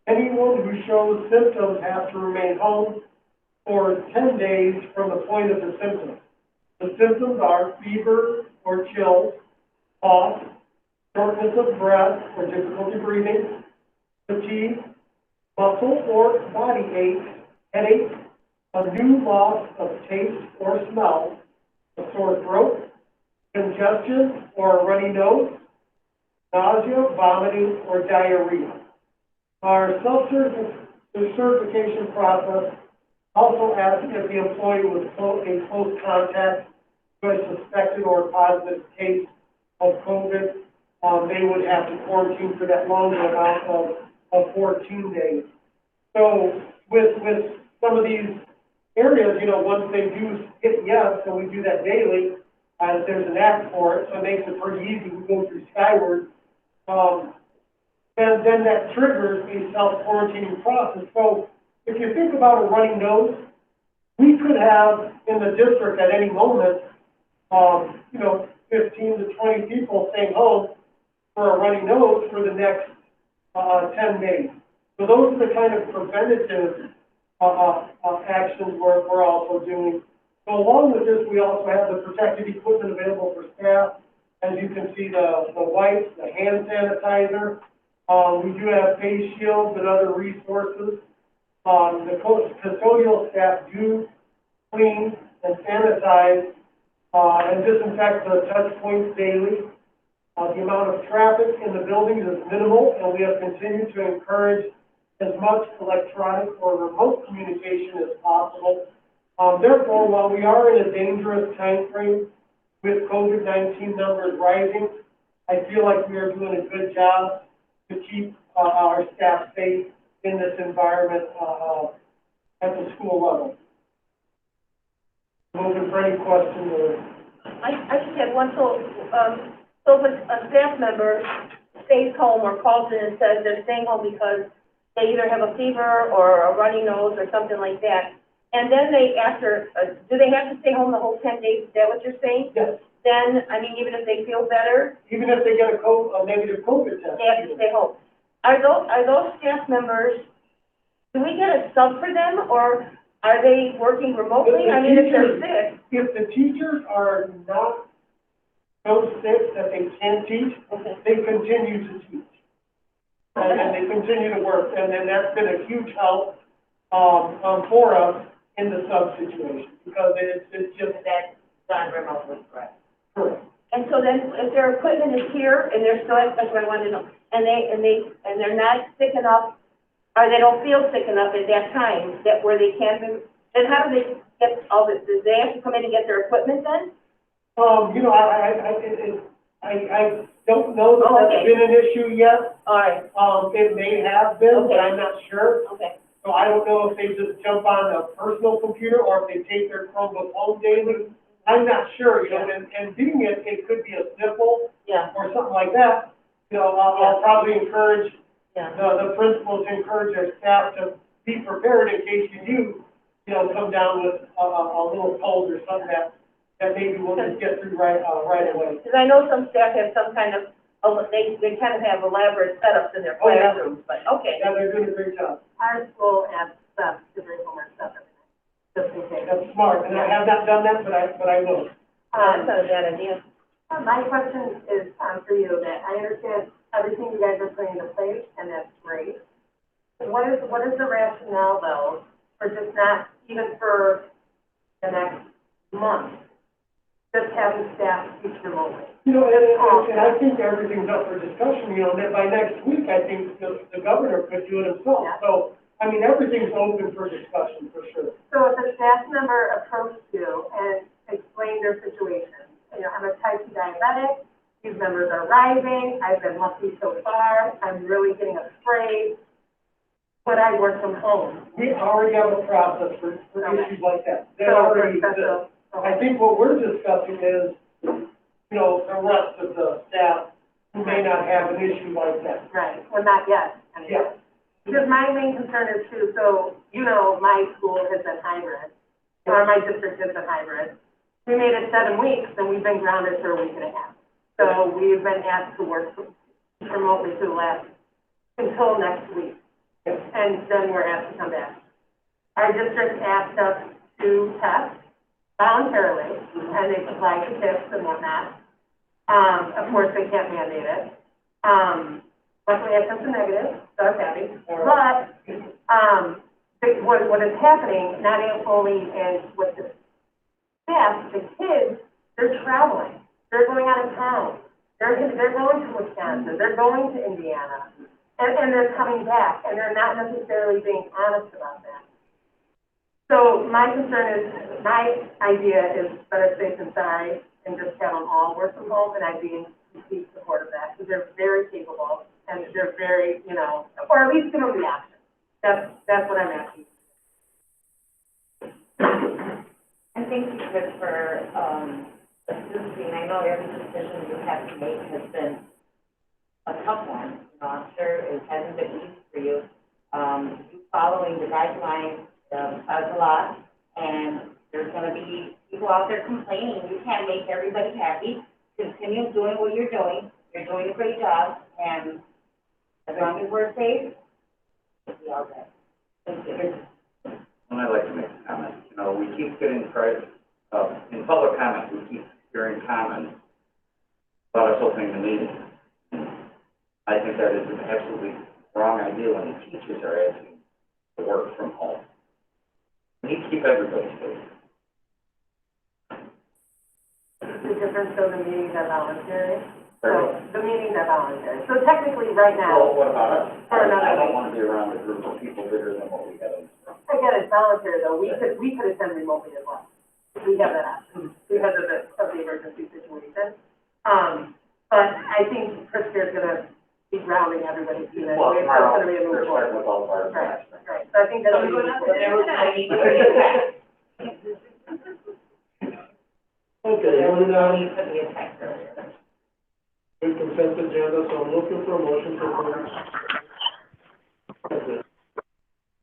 Anyone who shows symptoms has to remain home for 10 days from the point of the symptoms. The symptoms are fever or chills, cough, shortness of breath or difficulty breathing, fatigue, muscle or body ache, headache, a new loss of taste or smell, a sore throat, congestion or a runny nose, nausea, vomiting, or diarrhea. Our self-certification process also asks if the employee was a close contact to a suspected or positive case of COVID. They would have to quarantine for that longer amount of 14 days. So with some of these areas, once they do hit yes, so we do that daily, there's an act for it, so it makes it pretty easy. We go through Skyward. And then that triggers a self-quarantining process. So if you think about a running nose, we could have in the district at any moment, 15 to 20 people staying home for a runny nose for the next 10 days. So those are the kind of preventative actions we're also doing. So along with this, we also have the protective equipment available for staff. As you can see, the wipes, the hand sanitizer. We do have face shields and other resources. The custodial staff do clean and sanitize and disinfect the touch points daily. The amount of traffic in the buildings is minimal, and we have continued to encourage as much electronic or remote communication as possible. Therefore, while we are in a dangerous time frame with COVID-19 numbers rising, I feel like we are doing a good job to keep our staff safe in this environment at the school level. I'm open for any questions or... I just had one, so if a staff member stays home or calls in and says they're staying home because they either have a fever or a runny nose or something like that, and then they, do they have to stay home the whole 10 days? Is that what you're saying? Yes. Then, I mean, even if they feel better? Even if they get a negative COVID test. They have to stay home. Are those staff members, do we get a sub for them, or are they working remotely? I mean, if they're sick. If the teachers are not so sick that they can't teach, they continue to teach. And they continue to work, and then that's been a huge help for us in the sub situation, because it's just That's done remotely, correct? correct. And so then, if their equipment is here, and they're still, that's what I wanted to know, and they're not sick enough, or they don't feel sick enough at that time, that where they can be, then how do they get all this, do they have to come in and get their equipment then? You know, I don't know that that's Okay. been an issue yet. All right, It may have been, Okay. but I'm not sure. okay. So I don't know if they just jump on a personal computer or if they take their Chromebook home daily. I'm not sure, you know, and being it could be a sniffle Yeah, or something like that. You know, I'll probably encourage yeah. the principals to encourage their staff to be prepared in case you do, you know, come down with a little cold or something that maybe we'll just get through right away. Because I know some staff have some kind of, they kind of have elaborate setups in their Oh, yeah. classrooms, but, okay. Yeah, they're doing a great job. Our school has stuff to bring home our stuff every night, just in case. That's smart, and I have not done that, but I will. That's not a bad idea. My question is, for you, that I understand everything you guys are putting into place, and that's great. What is the rationale, though, for just not, even for the next month, just having staff teach remotely? You know, and I think everything's up for discussion, you know, that by next week, I think the governor could do it himself. Yeah. So, I mean, everything's open for discussion, for sure. So if a staff member approached you and explained their situation, you know, I'm a type 2 diabetic, these numbers are rising, I've been lucky so far, I'm really getting afraid, but I work from home. We already have a process for issues like that. That So, already that's exists. a- I think what we're discussing is, you know, the rest of the staff who may not have an issue like that. Right, well, not yet, anyway. Yeah. Because my main concern is too, so, you know, my school has been hybrid, or my district has been hybrid. We made it 7 weeks, and we've been grounded for a week and a half. So we've been asked to work remotely until next week. And then we're asked to come back. Our district asked us to test voluntarily, and they supplied the kits and whatnot. Of course, they can't mandate it. Luckily, I tested negative, so I was happy. But, what is happening, not only with the staff, the kids, they're traveling. They're going out of town. They're going to Wisconsin. They're going to Indiana. And they're coming back, and they're not necessarily being honest about that. So my concern is, my idea is better safe than sorry, and just have them all work from home, and I'd be in complete support of that, because they're very capable, and they're very, you know, or at least give them the option. That's what I'm asking. And thank you, Chris, for, assisting. I know every decision you have to make has been a tough one. You know, I'm sure it hasn't been easy for you. You following the guidelines, does a lot, and there's gonna be people out there complaining. You can't make everybody happy. Continue doing what you're doing. You're doing a great job, and as long as we're safe, it'll be all good. Thank you. And I'd like to make a comment. You know, we keep getting in public comment, we keep hearing comments about us opening the meeting. I think that is an absolutely wrong idea when the teachers are asking to work from home. We need to keep everybody safe. difference, so the meetings are voluntary. So the meetings are voluntary. So technically, right now, Well, what about us? For another I don't week. want to be around a group of people bigger than what we have in this room. I get it's voluntary though. We could attend remotely as well. We have that option because of the emergency situation. But I think Pritzker's gonna be grounding everybody to that. Well, It's tomorrow, gonna be a we're move forward. starting with all of our. Right, right. So I think that'll be. Okay, moving on, Need to be a text earlier. we consent agenda, so I'm looking for a motion to approve.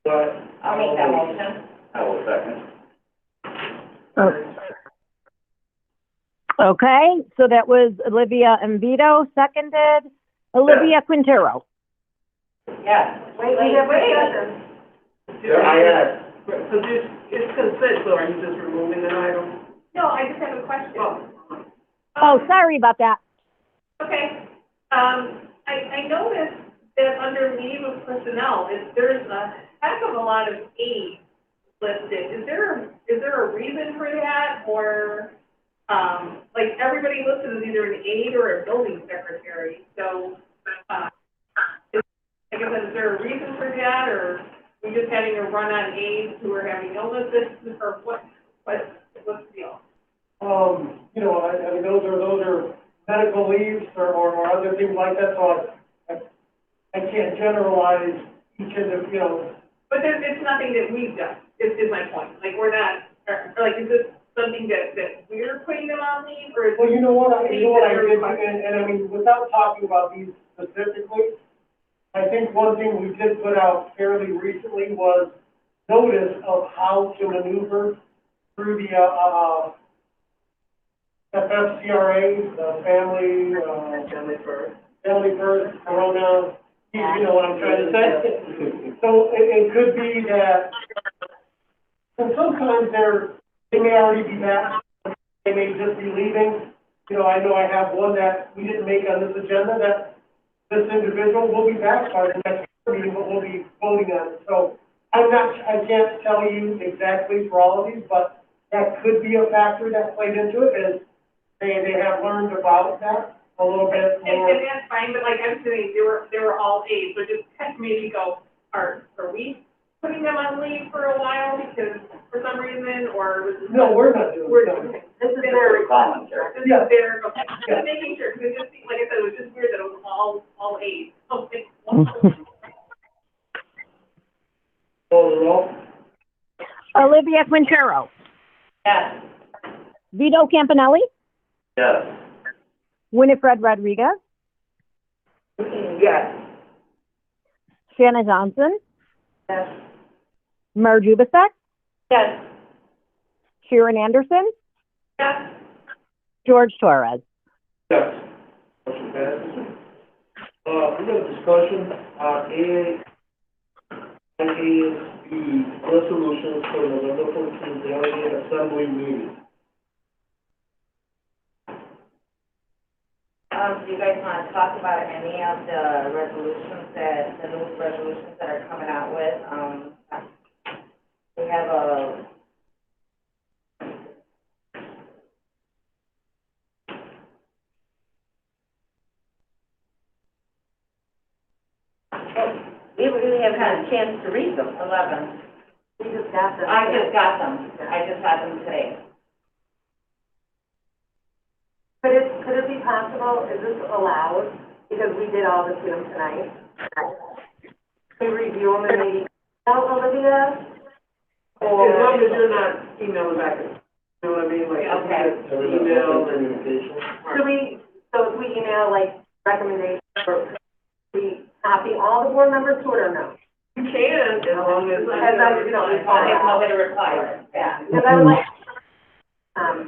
But. I'll make that motion. I will second. Okay, so that was Olivia Vito, seconded. Olivia Quintero. Yes. Wait, we have discussion. Yeah, I had. So this, it's consent, so are you just removing an item? No, I just have a question. Oh, sorry about that. Okay, I noticed that under leave of personnel, there's a heck of a lot of aides listed. Is there a reason for that, or, like, everybody listed as either an aide or a building secretary, so, I guess, is there a reason for that, or we just having a run on aides who are having illnesses, or what's the deal? You know, I mean, those are medical leaves or other things like that, so I can't generalize each of the, you know. But it's nothing that we've done, is my point. Like, we're not, or like, is this something that we're putting them on leave, or is Well, you know what, I it did, and I mean, without talking about these specifically, I think one thing we did put out fairly recently was notice of how to maneuver through the, FFCRA, the Family First, Corona, you know what I'm trying to say? So it could be that, and sometimes they may already be back, they may just be leaving. You know I have one that we didn't make on this agenda, that this individual will be back by the next meeting, but we'll be voting on it. So I can't tell you exactly for all of these, but that could be a factor that played into it, is they have learned about that a little bit more. And that's fine, but like I'm saying, they were all aides, so just kind of made me go, are we putting them on leave for a while because for some reason, or was it? No, we're not doing We're, This is their request. this Yeah. is their, okay, Yeah. just making sure, because it just seemed, like I said, it was just weird that it was all aides. Okay. Call the roll. Olivia Quintero. Yes. Vito Campanelli. Yes. Winifred Rodriguez. Yes. Shanna Johnson. Yes. Mar Jubasek. Yes. Sharon Anderson. Yes. George Torres. Yes. Motion passes. We got a discussion on AASB resolutions for November 14th delegate assembly meeting. Do you guys want to talk about any of the resolutions the new resolutions that are coming out with? We have a, we really haven't had a chance to read them. 11. We just got them. I just got them. I just had them today. Could it be possible, is this allowed, because we did all this with them tonight? We review them and maybe tell Olivia? As Or, long as you're not emailing back, you know what I mean, like, Okay. email and. Communication. so if we email like recommendations, or we copy all the board members to it or no? You can, as long as. As I, you know, I have no way to reply. Yeah. Because I would like,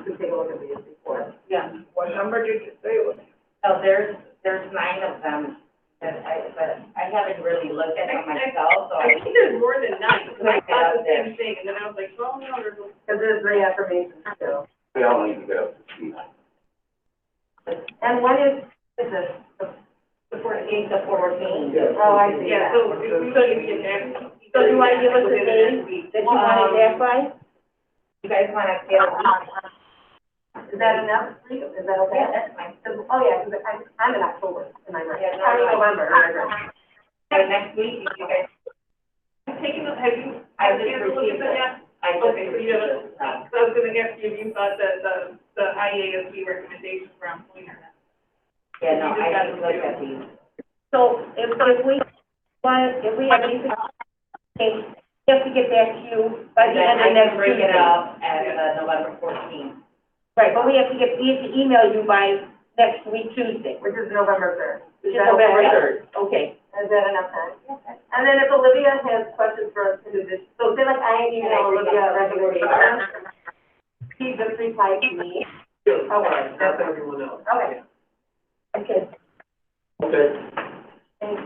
to take a look at these before. Yeah. What number did you say it was? Oh, there's 9 of them, but I haven't really looked at them myself, so I think there's more than 9, because I thought the same thing, and then I was like, oh, no, there's a. Because there's reaffirmation too. We all need to get up to speed. And when is this? the 14th to 14. Yes. Oh, I see. Yeah, so if we still need to get that. So do you want to give us a within the date next week. that you want it back by? You guys want to get a week? Is that enough for you? Is that okay? Yeah, that's fine. Oh, yeah, because I'm in October, am I right? Yeah, no, I'm in no. November, am I right? So next week, if you guys, Taking, have you, I had a just chance to look at received that it. yet? I just Okay, so you haven't, received it, so I was gonna ask you if you thought that the IASB recommendations were on point or not. Yeah, no, You just I got just it looked too. at these. So if we have anything, we have to get back to you by the Then end I of next can bring it Tuesday. up at November 14th. Right, but we have to email you by next week, Tuesday. Which is November third. Which is November 3rd. Okay. Is that enough time? And then if Olivia has questions for us individually, so say like I email Olivia a recommendation, she just replies to me. Yes, Okay. that's everyone else. Okay. Okay. Okay. Thanks.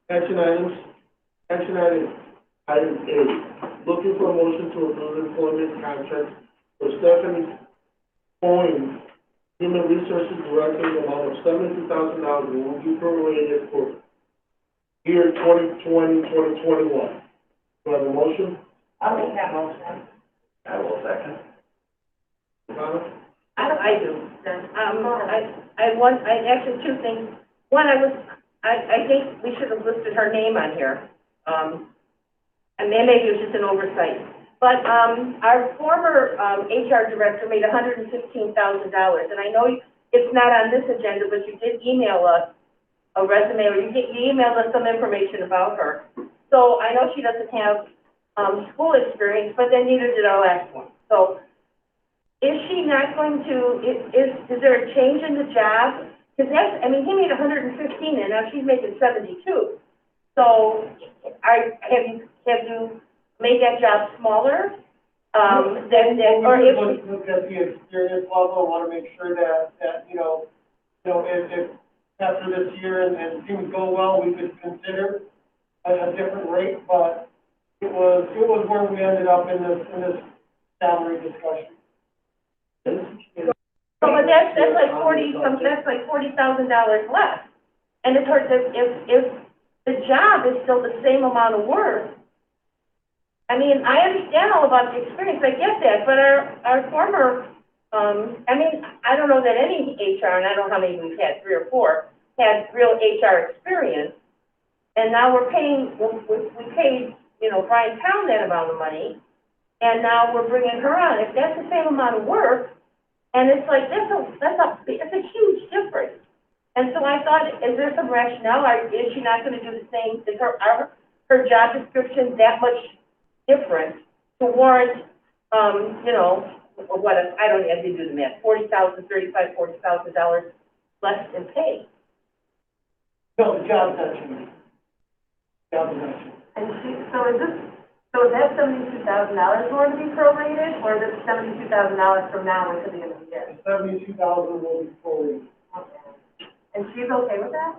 Action items. Action item A, looking for a motion to approve employment contract for Stephanie Coyne, Human Resources Director, in the amount of $72,000, and will be prorated for year 2020-2021. Do I have a motion? I'll make that motion. I will second. Donna? I do. I actually two things. One, I think we should have listed her name on here. And then maybe it was just an oversight. But, our former, HR director made $115,000, and I know it's not on this agenda, but you did email us a resume, or you emailed us some information about her. So I know she doesn't have, school experience, but then neither did our last one. So is she not going to, is there a change in the job? Because that's, he made 115, and now she's making 72. So, have you made that job smaller? Or if Look at the experience level, I want to make sure that, if after this year and things go well, we could consider a different rate, but it was where we ended up in this salary discussion. So, but that's like $40,000 less. And it's hard if the job is still the same amount of work. I understand all about the experience, I get that, but our former, I don't know that any HR, and I don't know how many we've had, 3 or 4, had real HR experience. And now we're paying, we paid, Brian Town that amount of money, and now we're bringing her on. If that's the same amount of work, and it's like, that's a huge difference. And so I thought, is there some rationale, or is she not gonna do the same, is her job description that much different to warrant, what, I don't have to do the math, $40,000 less in pay? No, the job's not changing. Job's not changing. And so is that $72,000 going to be prorated, or is it $72,000 from now until the end of the year? $72,000 will be prorated. Okay. And she's okay with that?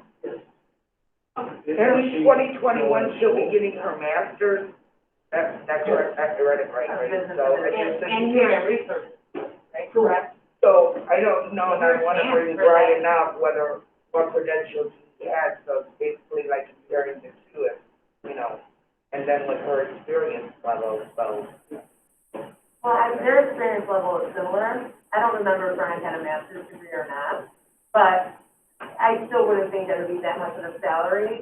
In 2021, she'll be getting her master's. That's correct, I read it right, so I just think. And human resources, right? Correct. So I don't know, and I want to bring Brian up what credentials he has, so it's basically like comparing the two, and then with her experience level, so. Well, their experience level is similar. I don't remember if Brian had a master's degree or not, but I still wouldn't think there would be that much of a salary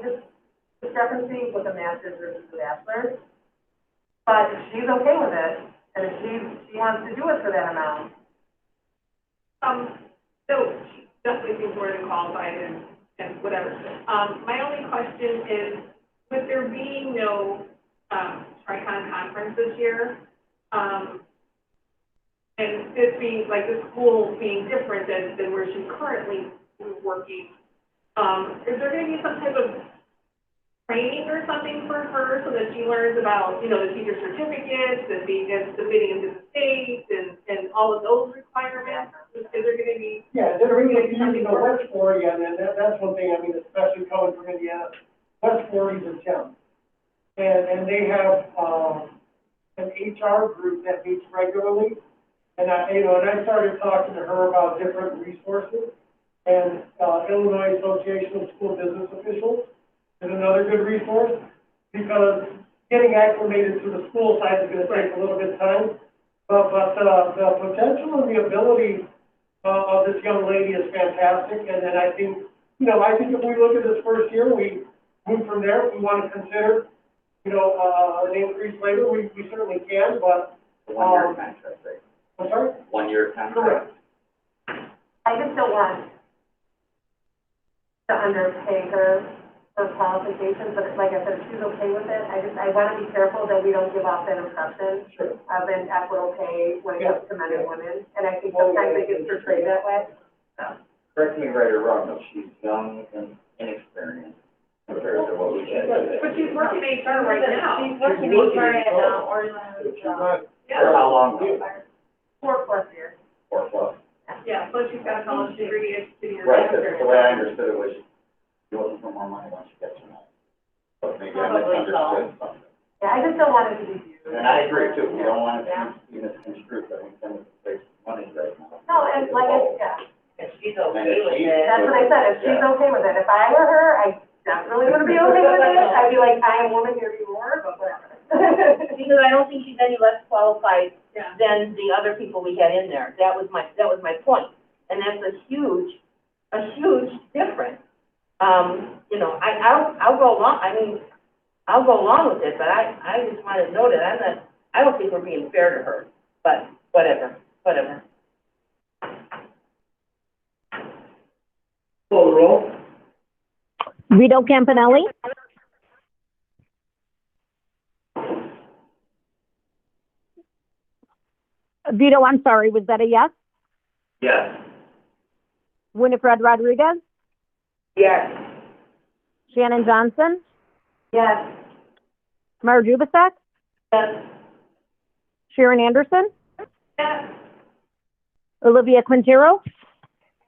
discrepancy with a master's versus a bachelor's. But if she's okay with it, and if she wants to do it for that amount. So she definitely seems more than qualified and whatever. My only question is, with there being no, Tricon conference this year, and this being, like, the school being different than where she's currently working, is there gonna be some type of training or something for her so that she learns about, the teacher certificates and submitting into the state and all of those requirements? Is there gonna be? Yeah, they're going to be using the West 40, and that's one thing, especially coming from Indiana. West 40 is a gem. And they have, an HR group that meets regularly. And I started talking to her about different resources. And, Illinois Association of School Business Officials is another good resource, because getting acclimated to the school side is going to take a little bit of time. But the potential and the ability, of this young lady is fantastic, and then I think, I think if we look at this first year, we move from there, if we want to consider, an increase later, we certainly can, but, One-year contract, right? I'm sorry? One-year contract. Correct. I just don't want to underpay her for qualifications, but like I said, if she's okay with it, I want to be careful that we don't give off that impression of inequitable pay when it comes to men and women, and I think sometimes it gets portrayed that way. Correct me right or wrong, but she's young and inexperienced compared to what we had today. But she's working HR right now. She's working HR at, But she's not, For how long though? 4+ years. 4+. Yeah, so she's got a college degree, it's 2 years. Right, that's the way I understood it was, she wasn't for more money once she gets to know. But maybe I misunderstood something. Yeah, I just don't want it to be used. And I agree too, we don't want it to be misconstrued, I think some of the place money right now. No, and like, yeah, If she's And okay if with she's- it. that's what I said, if she's okay with it. If I were her, I definitely wouldn't be okay with it. I'd be like, I am woman here anymore, but whatever. Because I don't think she's any less qualified Yeah. than the other people we had in there. That was my point. And that's a huge difference. I'll go along, I'll go along with it, but I just want to know that I don't think we're being fair to her, but whatever. call the roll. Vito Campanelli, Vito, I'm sorry, was that a yes? Yes. Winifred Rodriguez, Yes. Shannon Johnson, Yes. Mar Jubasek, Yes. Sharon Anderson, Yes. Olivia Quintero,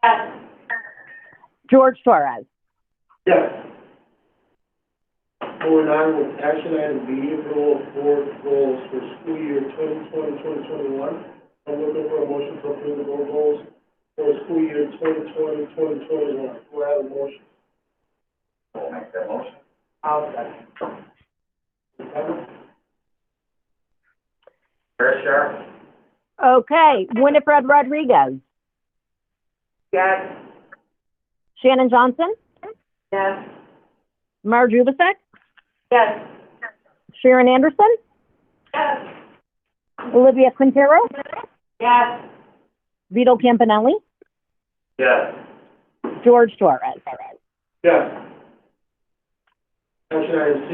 Yes. George Torres. Yes. Moving on with action item B, approval of board goals for school year 2020-2021. I'm looking for a motion to approve the board goals for school year 2020-2021. Do I have a motion? I'll make that motion. I'll second. Chris Sharp? Okay, Winifred Rodriguez, Yes. Shannon Johnson, Yes. Mar Jubasek, Yes. Sharon Anderson, Yes. Olivia Quintero, Yes. Vito Campanelli, Yes. George Torres. Yes. Action item C,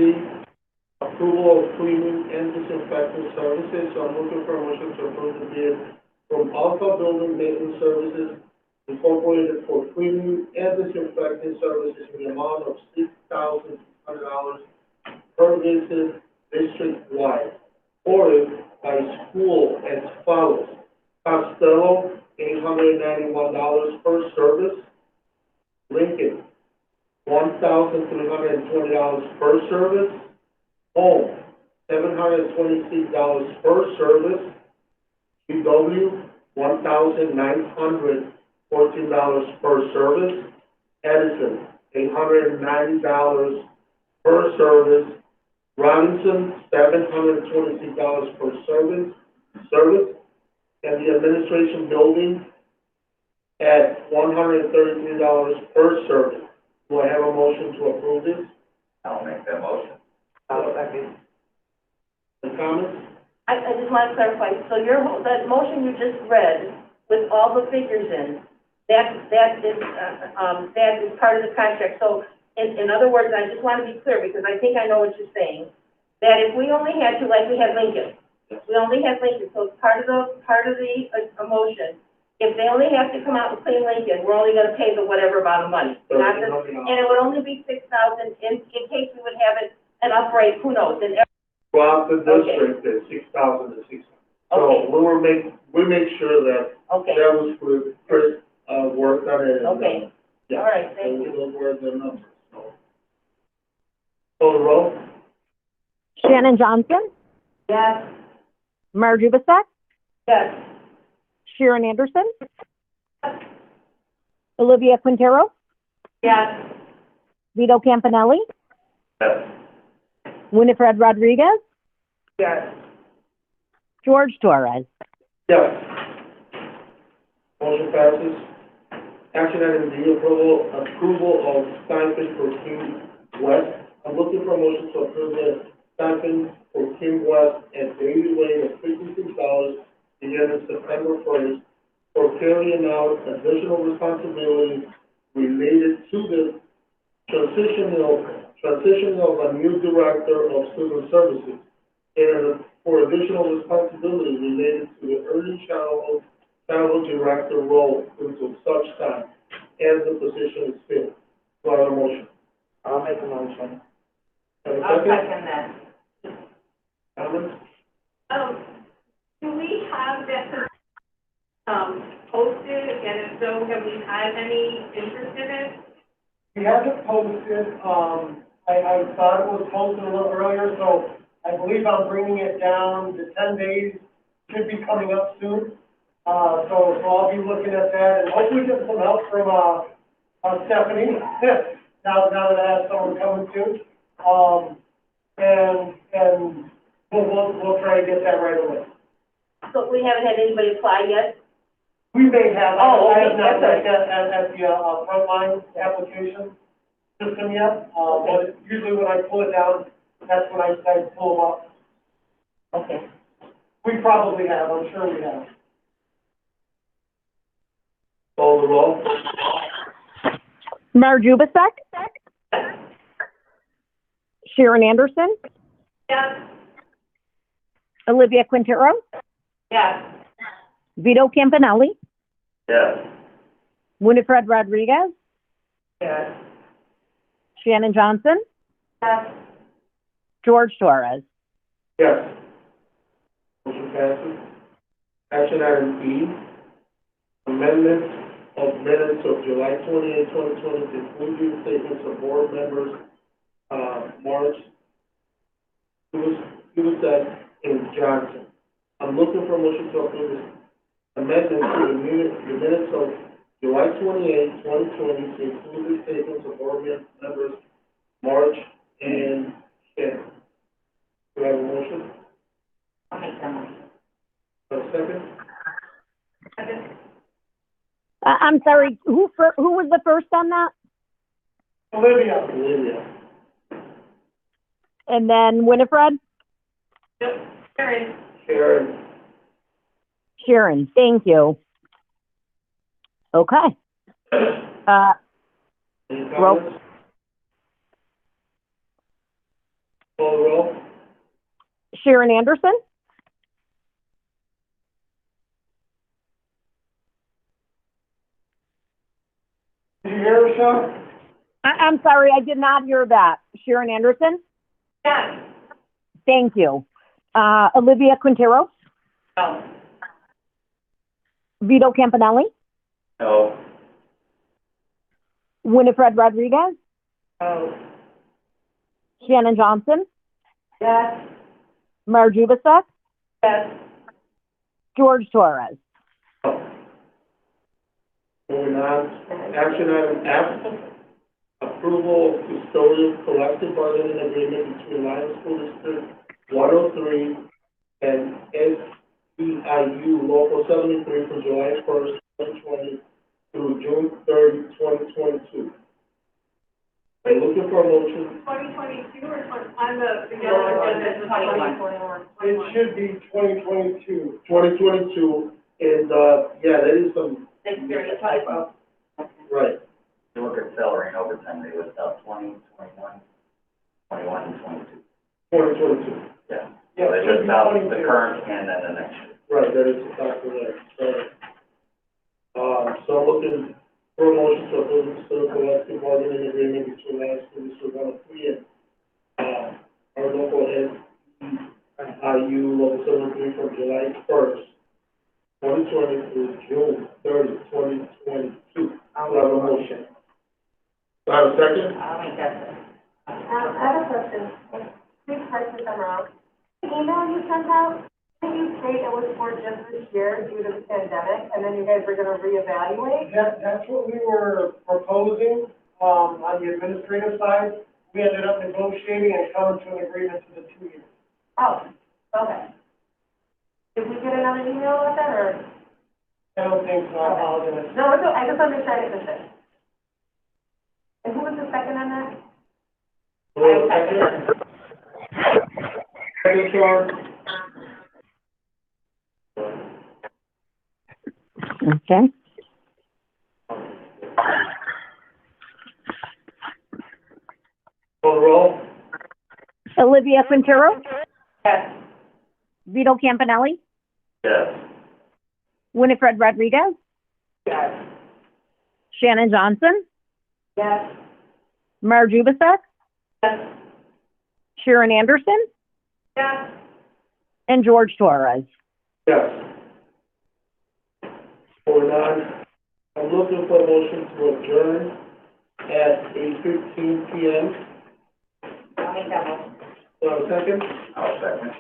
approval of cleaning and disinfecting services. So I'm looking for a motion to approve the bid from Alpha Building Maintenance Services Incorporated for cleaning and disinfecting services in the amount of $6,600 per visit district-wide, ordered by school as follows: Costello, $891 per service; Lincoln, $1,320 per service; Home, $726 per service; GW, $1,914 per service; Edison, $890 per service; Robinson, $726 per service, and the administration building at $133 per service. Do I have a motion to approve this? I'll make that motion. I'll second. Any comments? I just want to clarify, so that motion you just read with all the figures in, that is part of the contract. So in other words, I just want to be clear because I think I know what you're saying, that if we only had to, like we had Lincoln, so it's part of the motion. If they only have to come out and clean Lincoln, we're only going to pay the whatever amount of money. And it would only be $6,000 in case we would have an upright, who knows, and Throughout the district, it's $6,000 to $6,000. So we make sure that okay. that was with Chris, worked on it. And, Okay. yeah. All right, thank you. Those were the numbers, so. Call the roll? Shannon Johnson, Yes. Mar Jubasek, Yes. Sharon Anderson, Olivia Quintero, Yes. Vito Campanelli, Yes. Winifred Rodriguez, Yes. George Torres. Yes. Motion passes. Action item D, approval of stipend for Kim West. I'm looking for a motion to approve the stipend for Kim West at daily rate of $56 beginning September 1st for carrying out additional responsibilities related to the transition of a new director of student services and for additional responsibilities related to the early childhood director role until such time as the position is filled. Do I have a motion? I'll make a motion. Have a I'll second? second that. Comments? Do we have that, posted, and if so, have we had any interest in it? We haven't posted, I thought it was posted a little earlier, so I believe I'm bringing it down to 10 days, should be coming up soon. So I'll be looking at that and hopefully get some help from, Stephanie, now that I have someone coming soon. And we'll try to get that right away. So we haven't had anybody apply yet? We may have, Oh, I okay, have not that's looked at the, frontline application system yet. But usually when I pull it down, that's when I pull them up. Okay. We probably have, I'm sure we have. Call the roll. Marjubasek? Sharon Anderson? Yes. Olivia Quintero? Yes. Vito Campanelli? Yes. Winifred Rodriguez? Yes. Shannon Johnson? Yes. George Torres? Yes. Motion passes. Action item E, amendment of minutes of July 28, 2020, including statements of board members, March, Husek, and Johnson. I'm looking for a motion to approve this amendment to the minutes of July 28, 2020, to include the statements of board members, March and Shannon. Do I have a motion? I'll make that motion. A second? I'm sorry, who was the first on that? Olivia. Olivia. And then Winifred? Yep. Sharon. Sharon. Sharon, thank you. Okay. Any Roll. comments? Call the roll. Sharon Anderson? Did you hear her, Sean? I'm sorry, I did not hear that. Sharon Anderson? Yes. Thank you. Olivia Quintero? No. Vito Campanelli? No. Winifred Rodriguez? Oh. Shannon Johnson? Yes. Marjubasek? Yes. George Torres? Moving on, action item F, approval of custodial collective bargaining agreement between Lyons School District 103 and SEIU Local 73 from July 1st, 2020 through June 30, 2022. I'm looking for a motion. 2022 or on the yellow agenda is 2021. It should be 2022. 2022, and, yeah, that is some, Experience typo. right. You look at salary and overtime, they list out 20, 21, 21, and 22. 2022. Yeah. Yeah, So they it should list be out 22. the current and then the next year. Right, that is the factor there, so I'm looking for a motion to approve the student collective bargaining agreement between Lyons School District 103 and, our local SEIU Local 73 from July 1st, 2020 through June 30, 2022. Do I have a motion? Do I have a second? I'll make that. I have a question. Please correct me if I'm wrong. The email you sent out, did you state it was for just this year due to the pandemic, and then you guys were gonna reevaluate? That's what we were proposing, on the administrative side. We ended up negotiating and coming to an agreement to the 2 years. Oh, okay. Did we get another email with that, or or? I don't think so, I apologize. No, it's, I just want to make sure I get this. And who was the second on that? Second, Sean. Okay. Call the roll. Olivia Quintero, Yes. Vito Campanelli, Yes. Winifred Rodriguez, Yes. Shannon Johnson, Yes. Marge Ubasek, Yes. Sharon Anderson, Yes. and George Torres. Yes. 4-9. I'm looking for a motion to adjourn at 8:15 PM. I'll make that motion. Second? I'll second.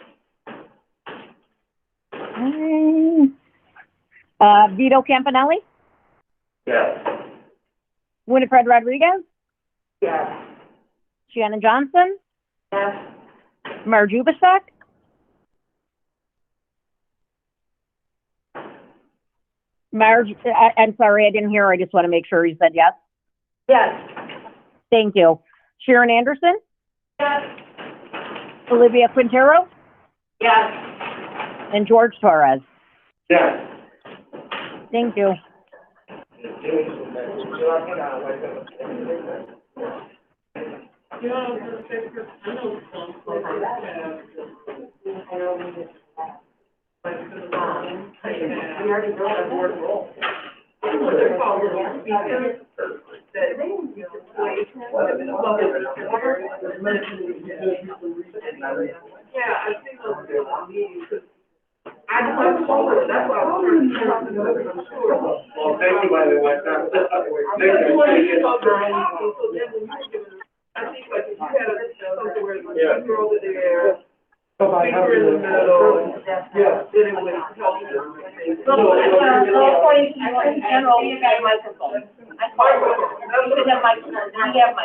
Vito Campanelli, Yes. Winifred Rodriguez, Yes. Shannon Johnson, Yes. Marge Ubasek, Marge, I'm sorry, I didn't hear. I just want to make sure you said yes. Yes. Thank you. Sharon Anderson, Yes. Olivia Quintero, Yes. and George Torres. Yes. Thank you. We already know our board role. Yeah, I think those meetings, I just want to forward, that's why I was trying to talk to them, I'm sure. Well, thank you, by the way. Thank you. I think like if you had something where Yeah. you're over there, Bye-bye. Have a you're in the good night. middle, Yeah. then it would help you. General, you got a microphone. You should have microphone, we have microphone.